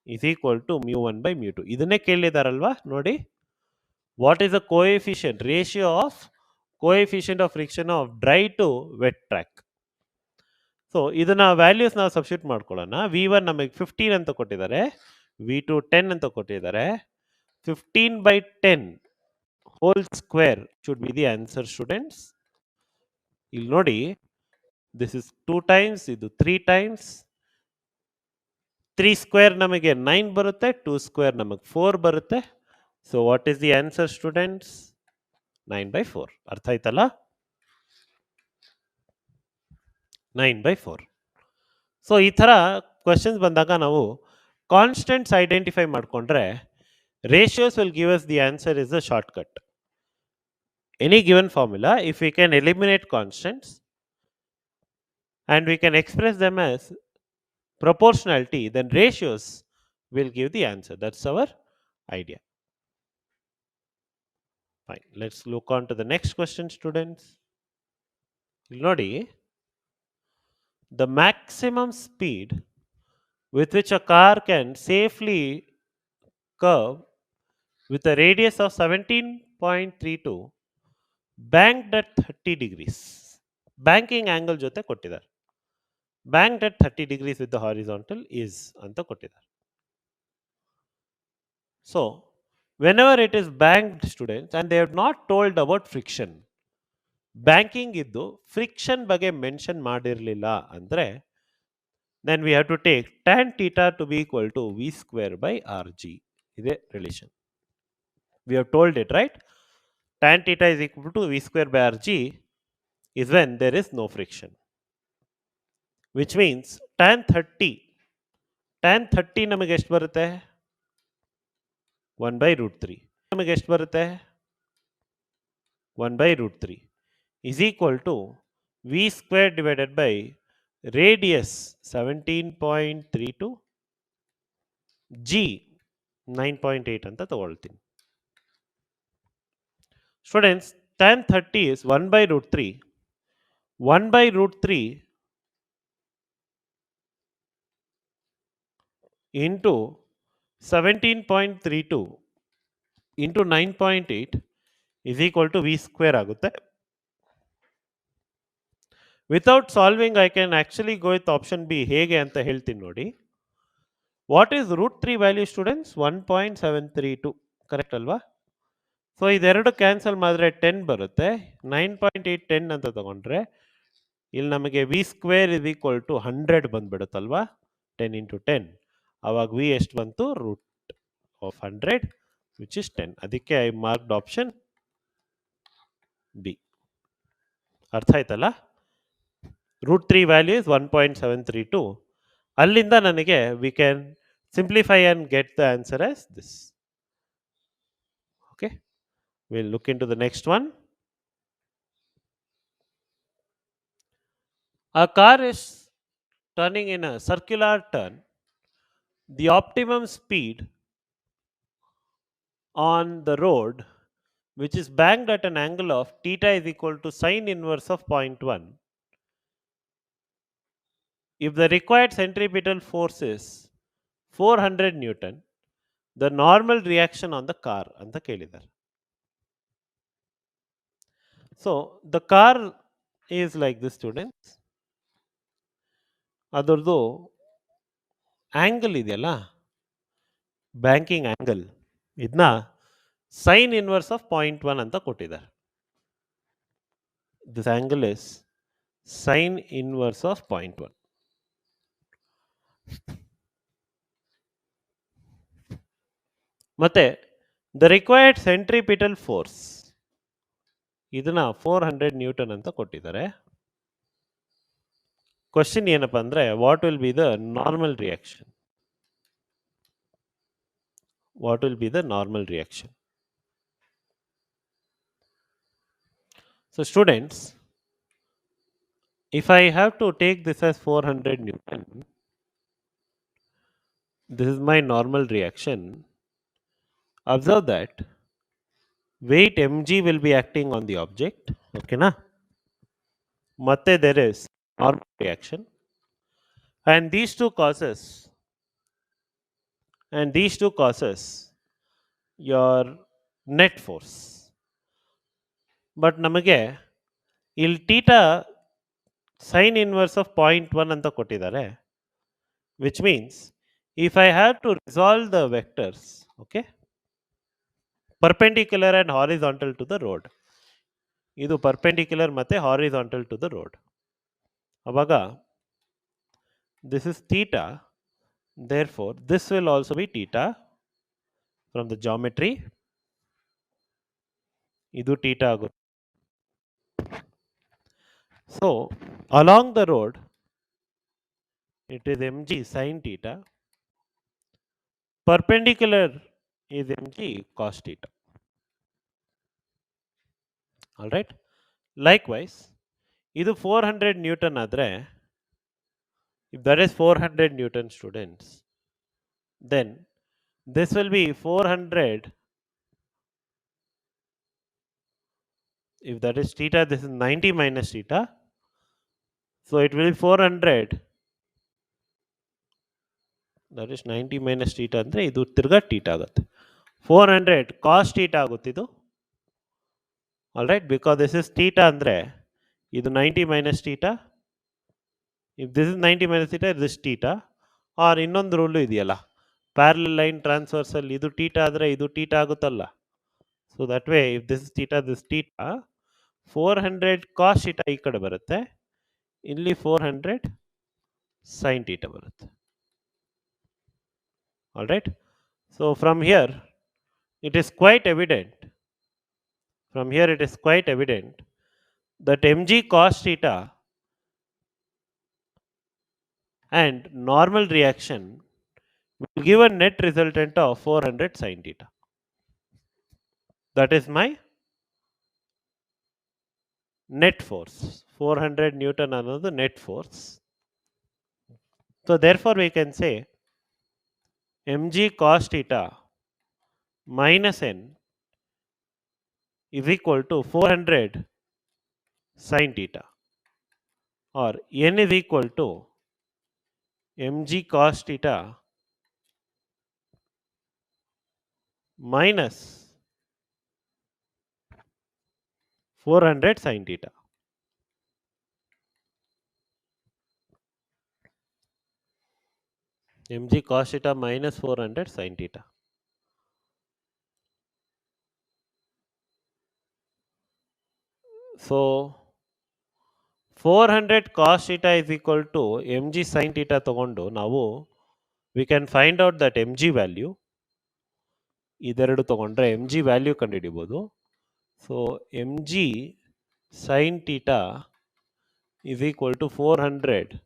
is equal to μ1/μ2. ಇದನ್ನೇ ಕೇಳಿದಾರಲ್ವಾ ನೋಡಿ. What is the coefficient, ratio of coefficient of friction of dry to wet track? So ಇದನ್ನ values ನಾವು substitute ಮಾಡ್ಕೊಳ್ಳೋಣ. V1 ನಮಗೆ 15 ಅಂತ ಕೊಟ್ಟಿದ್ದಾರೆ, V2 10 ಅಂತ ಕೊಟ್ಟಿದ್ದಾರೆ. 15/10 whole square should be the answer students. ಇಲ್ಲಿ ನೋಡಿ, this is 2 times, ಇದು 3 times. 3 square ನಮಗೆ 9 ಬರುತ್ತೆ, 2 square ನಮಗೆ 4 ಬರುತ್ತೆ. So what is the answer students? 9/4. ಅರ್ಥ ಆಯ್ತಲ್ಲ? 9/4. ಸೊ ಈ ಥರ ಕ್ವೆಶನ್ಸ್ ಬಂದಾಗ ನಾವು ಕಾನ್ಸ್ಟೆಂಟ್ಸ್ ಐಡೆಂಟಿಫೈ ಮಾಡಿಕೊಂಡ್ರೆ ratios will give us the answer is a shortcut. Any given formula, if we can eliminate constants and we can express them as proportionality, then ratios will give the answer. That's our idea. Fine. Let's look on to the next question, students. Nodi, the maximum speed with which a car can safely curve with a radius of 17.32 banked at 30 degrees. Banking angle ಜೊತೆ ಕೊಟ್ಟಿದ್ದಾರೆ. Banked at 30 degrees with the horizontal is ಅಂತ ಕೊಟ್ಟಿದ್ದಾರೆ. So whenever it is banked, students, and they have not told about friction, banking ಇದ್ದು friction ಬಗ್ಗೆ mention ಮಾಡಿರಲಿಲ್ಲ ಅಂದರೆ then we have to take tan theta to be equal to V square by RG. ಇದೆ relation. We have told it, right? Tan theta is equal to V square by RG is when there is no friction. Which means tan 30 ನಮಗೆ ಎಷ್ಟು ಬರುತ್ತೆ? 1/√3. ನಮಗೆ ಎಷ್ಟು ಬರುತ್ತೆ? 1/√3 is equal to V square divided by radius 17.32 G 9.8 ಅಂತ ತಗೊಳ್ತೀನಿ. Students, tan 30 is 1/√3. 1/√3 into 17.32 into 9.8 is equal to V square ಆಗುತ್ತೆ. Without solving I can actually go with option B. ಹೇಗೆ ಅಂತ ಹೇಳ್ತೀನಿ ನೋಡಿ. What is root 3 value students? 1.732. Correct alva? So ಇದೆರಡು cancel ಮಾಡಿದ್ರೆ 10 ಬರುತ್ತೆ. 9.8 10 ಅಂತ ತಗೊಂಡ್ರೆ ಇಲ್ಲಿ ನಮಗೆ v square is equal to 100 ಬಂದ್ಬಿಡುತ್ತಲ್ವಾ? 10 into 10. ಅವಾಗ v ಎಷ್ಟು ಬಂತು? root of 100 which is 10. ಅದಕ್ಕೆ I marked option B. ಅರ್ಥ ಆಯ್ತಲ್ಲ? root 3 value is 1.732. ಅಲ್ಲಿಂದ ನನಗೆ we can simplify and get the answer as this. Okay, we'll look into the next one. A car is turning in a circular turn. The optimum speed on the road, which is banked at an angle of theta is equal to sine inverse of 0.1. If the required centripetal force is 400 Newton, the normal reaction on the car ಅಂತ ಕೇಳಿದ್ದಾರೆ. So the car is like this students. ಅದರದ್ದು angle ಇದೆಯಲ್ಲ, banking angle, ಇದನ್ನ sine inverse of 0.1 ಅಂತ ಕೊಟ್ಟಿದ್ದಾರೆ. This angle is sine inverse of 0.1. ಮತ್ತೆ the required centripetal force ಇದನ್ನ 400 Newton ಅಂತ ಕೊಟ್ಟಿದ್ದಾರೆ. ಕ್ವಶನ್ ಏನಪ್ಪ ಅಂದ್ರೆ what will be the normal reaction? What will be the normal reaction? So students, if I have to take this as 400 Newton, this is my normal reaction. Observe that weight mg will be acting on the object. Okay na? Matte there is normal reaction, and these two causes your net force. But ನಮಗೆ ಇಲ್ಲಿ theta sin inverse of 0.1 ಅಂತ ಕೊಟ್ಟಿದ್ದಾರೆ, which means if I have to resolve the vectors, okay, perpendicular and horizontal to the road, ಇದು perpendicular ಮತ್ತೆ horizontal to the road, ಅವಾಗ this is theta, therefore this will also be theta from the geometry. ಇದು theta ಆಗುತ್ತೆ. So along the road it is mg sin theta, perpendicular is mg cos theta. All right. Likewise, ಇದು 400 Newton ಆದರೆ, if that is 400 Newton students, then this will be 400. If that is theta, this is 90 minus theta. So it will be 400. That is 90 minus theta ಅಂದರೆ ಇದು ತಿರ್ಗಾ theta ಆಗುತ್ತೆ. 400 cos theta ಆಗುತ್ತೆ ಇದು. All right, because this is theta ಅಂದರೆ ಇದು 90 minus theta. If this is 90 minus theta, this is theta. Or ಇನ್ನೊಂದು rule ಇದೆಯಲ್ಲ, ಪ್ಯಾರಲಲ್ ಲೈನ್ ಟ್ರಾನ್ಸ್ವರ್ಸಲ್ ಇದು theta ಆದರೆ ಇದು theta ಆಗುತ್ತಲ್ಲ. So that way if this is theta, this theta, 400 cos theta ಈ ಕಡೆ ಬರುತ್ತೆ, ಇಲ್ಲಿ 400 sin theta ಬರುತ್ತೆ. All right. So from here it is quite evident. That mg cos theta and normal reaction will give a net resultant of 400 sin theta. That is my net force. 400 Newton another net force. So therefore we can say mg cos theta minus n is equal to 400 sin theta, or n is equal to mg cos theta minus 400 sin theta. mg cos theta minus 400 sin theta. So 400 cos theta is equal to mg sin theta ತಗೊಂಡು ನಾವು we can find out that mg value ಇದೆರಡು ತಗೊಂಡ್ರೆ mg value ಕಂಡುಹಿಡಿಬೋದು. So mg sin theta is equal to 400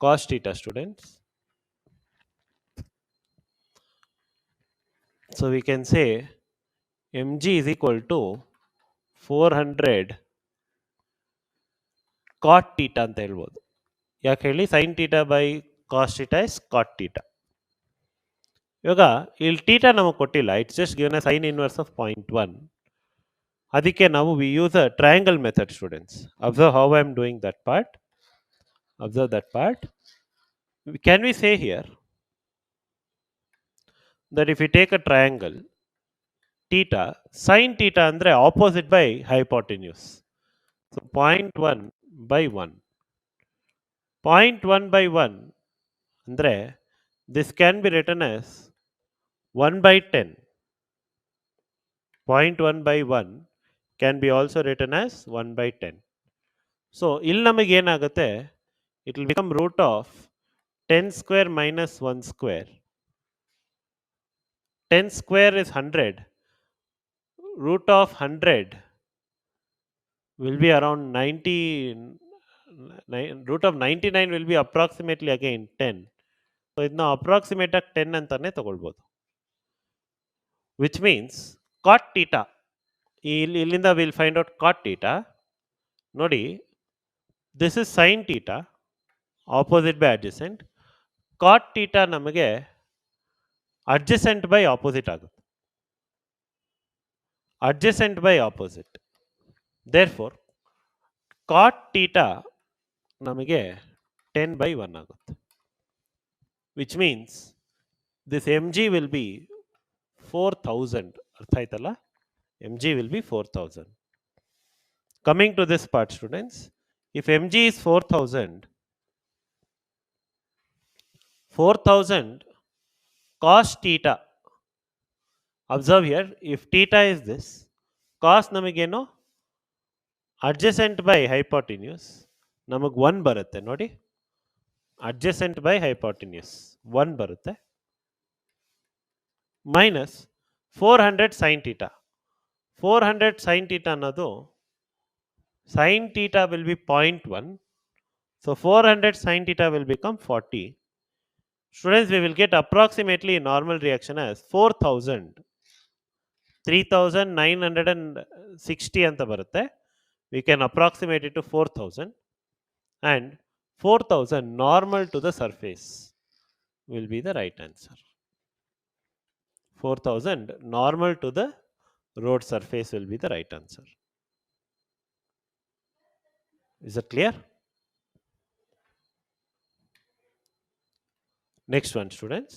cos theta, students. So we can say mg is equal to 400 cot theta ಅಂತ ಹೇಳ್ಬೋದು. ಯಾಕೆ ಹೇಳಿ, sin theta by cos theta is cot theta. ಇವಾಗ ಇಲ್ಲಿ theta ನಮಗೆ ಕೊಟ್ಟಿಲ್ಲ, it's just given a sin inverse of 0.1. ಅದಕ್ಕೆ ನಾವು we use a triangle method, students. Observe how I am doing that part. Observe that part. Can we say here that if we take a triangle theta, sin theta andre opposite by hypotenuse. So 0.1 by 1. 0.1 by 1 andre this can be written as 1 by 10. 0.1 by 1 can be also written as 1 by 10. So ಇಲ್ಲಿ ನಮಗೆ ಏನಾಗುತ್ತೆ, it will become root of 10 square minus 1 square. 10 square is 100. Root of 100 will be around 90. Root of 99 will be approximately again 10. So ಇದನ್ನ approximate ಆಗಿ 10 ಅಂತಾನೆ ತಗೊಳ್ಬೋದು. Which means cot theta. ಇಲ್ಲಿಂದ we'll find out cot theta. ನೋಡಿ, this is sin theta, opposite by adjacent. Cot theta ನಮಗೆ adjacent by opposite ಆಗುತ್ತೆ. Adjacent by opposite. Therefore cot theta ನಮಗೆ 10 by 1 ಆಗುತ್ತೆ. Which means this mg will be 4000. ಅರ್ಥ ಆಯ್ತಲ್ಲ, mg will be 4000. Coming to this part, students, if mg is 4000 cos theta, observe here, if theta is this, cos ನಮಗೇನು adjacent by hypotenuse ನಮಗೆ 1 ಬರುತ್ತೆ. ನೋಡಿ, adjacent by hypotenuse 1 ಬರುತ್ತೆ, minus 400 sin theta. 400 sin theta ಅನ್ನೋದು sin theta will be 0.1. So 400 sin theta will become 40. Students, we will get approximately normal reaction as 4000. 3960 ಅಂತ ಬರುತ್ತೆ. We can approximate it to 4000, and 4000 normal to the surface will be the right answer. 4000 normal to the road surface will be the right answer. Is that clear? Next one, students.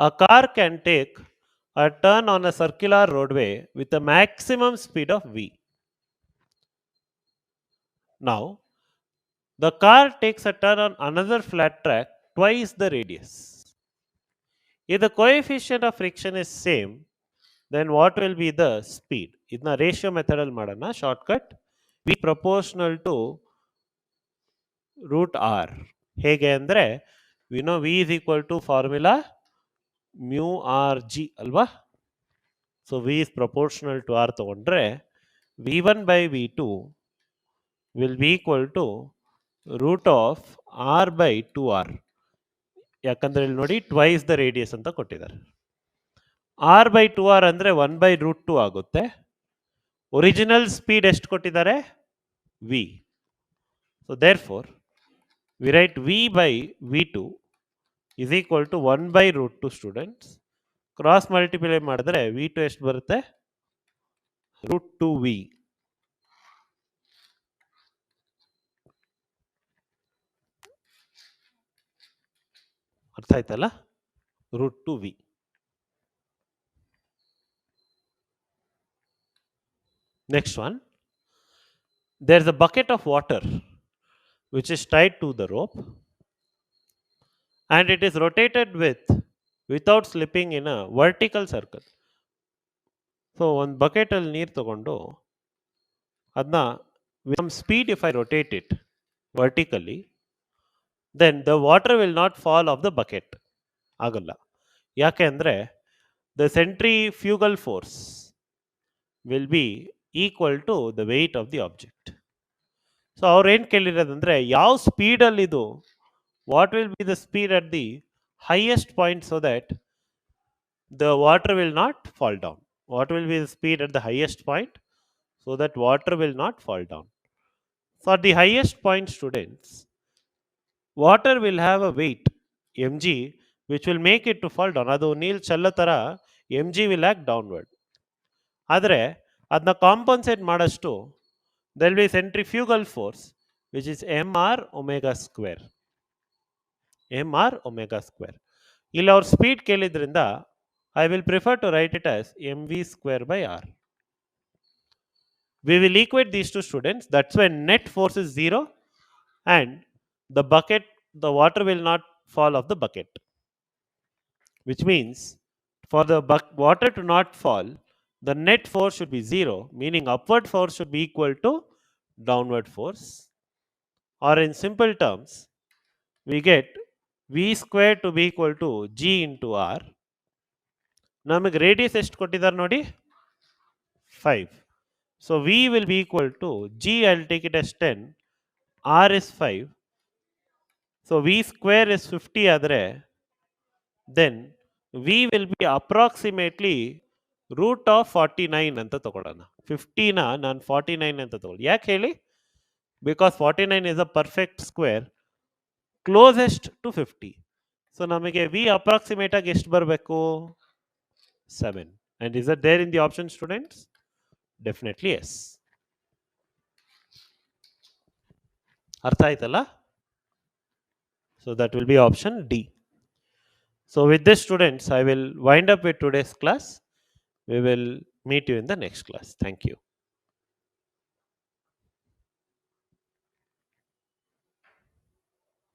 A car can take a turn on a circular roadway with a maximum speed of v. Now, the car takes a turn on another flat track twice the radius. If the coefficient of friction is same, then what will be the speed? ಇದನ್ನ ratio method ಅಲ್ಲಿ ಮಾಡೋಣ. Shortcut v proportional to root r. ಹೇಗೆ ಅಂದರೆ we know v is equal to formula mu r g ಅಲ್ವಾ. So v is proportional to r ತಗೊಂಡ್ರೆ v1 by v2 will be equal to root of r by 2r. ಯಾಕಂದ್ರೆ ಇಲ್ಲಿ ನೋಡಿ twice the radius ಅಂತ ಕೊಟ್ಟಿದ್ದಾರೆ. r by 2r ಅಂದ್ರೆ 1 by root 2 ಆಗುತ್ತೆ. Original speed ಎಷ್ಟು ಕೊಟ್ಟಿದ್ದಾರೆ? v. So therefore we write v by v2 is equal to 1 by root 2, students. Cross multiply ಮಾಡಿದ್ರೆ v2 ಎಷ್ಟು ಬರುತ್ತೆ? root 2v. ಅರ್ಥ ಆಯ್ತಲ್ಲ? root 2v. Next one, there's a bucket of water which is tied to the rope, and it is rotated without slipping in a vertical circle. So ಒಂದು ಬಕೆಟಲ್ಲಿ ನೀರು ತಗೊಂಡು ಅದನ್ನ with some speed if I rotate it vertically, then the water will not fall off the bucket. ಆಗಲ್ಲ. ಯಾಕೆ ಅಂದರೆ the centrifugal force will be equal to the weight of the object. So ಅವ್ರು ಏನು ಕೇಳಿರೋದಂದ್ರೆ ಯಾವ ಸ್ಪೀಡಲ್ಲಿ ಇದು what will be the speed at the highest point so that the water will not fall down. What will be the speed at the highest point so that water will not fall down? For the highest point, students, water will have a weight mg which will make it to fall down. ಅದು ನೀಲ್ ಚೆಲ್ಲೋ ಥರ mg will act downward. ಆದರೆ ಅದನ್ನ compensate ಮಾಡಷ್ಟು there will be centrifugal force which is mr omega square. mr omega square. ಇಲ್ಲಿ ಅವ್ರ speed ಕೇಳಿದ್ರಿಂದ I will prefer to write it as mv square by r. We will equate these two, students. That's when net force is 0 and the water will not fall off the bucket. Which means for the water to not fall, the net force should be 0, meaning upward force should be equal to downward force. Or in simple terms, we get v square to be equal to g into r. ನಮಗೆ radius ಎಷ್ಟು ಕೊಟ್ಟಿದ್ದಾರೆ ನೋಡಿ 5. So v will be equal to g, I'll take it as 10, r is 5. So v square is 50 ಆದರೆ then v will be approximately root of 49 ಅಂತ ತಗೊಳ್ಳೋಣ. 50ನ ನಾನು 49 ಅಂತ ತಗೊಳ್ಳಿ. ಯಾಕೆ ಹೇಳಿ? Because 49 is a perfect square closest to 50. So ನಮಗೆ v approximate ಆಗಿ ಎಷ್ಟು ಬರಬೇಕು? 7. And is that there in the option, students? Definitely yes. ಅರ್ಥ ಆಯ್ತಲ್ಲ? So that will be option D. So with this, students, I will wind up with today's class. We will meet you in the next class. Thank you.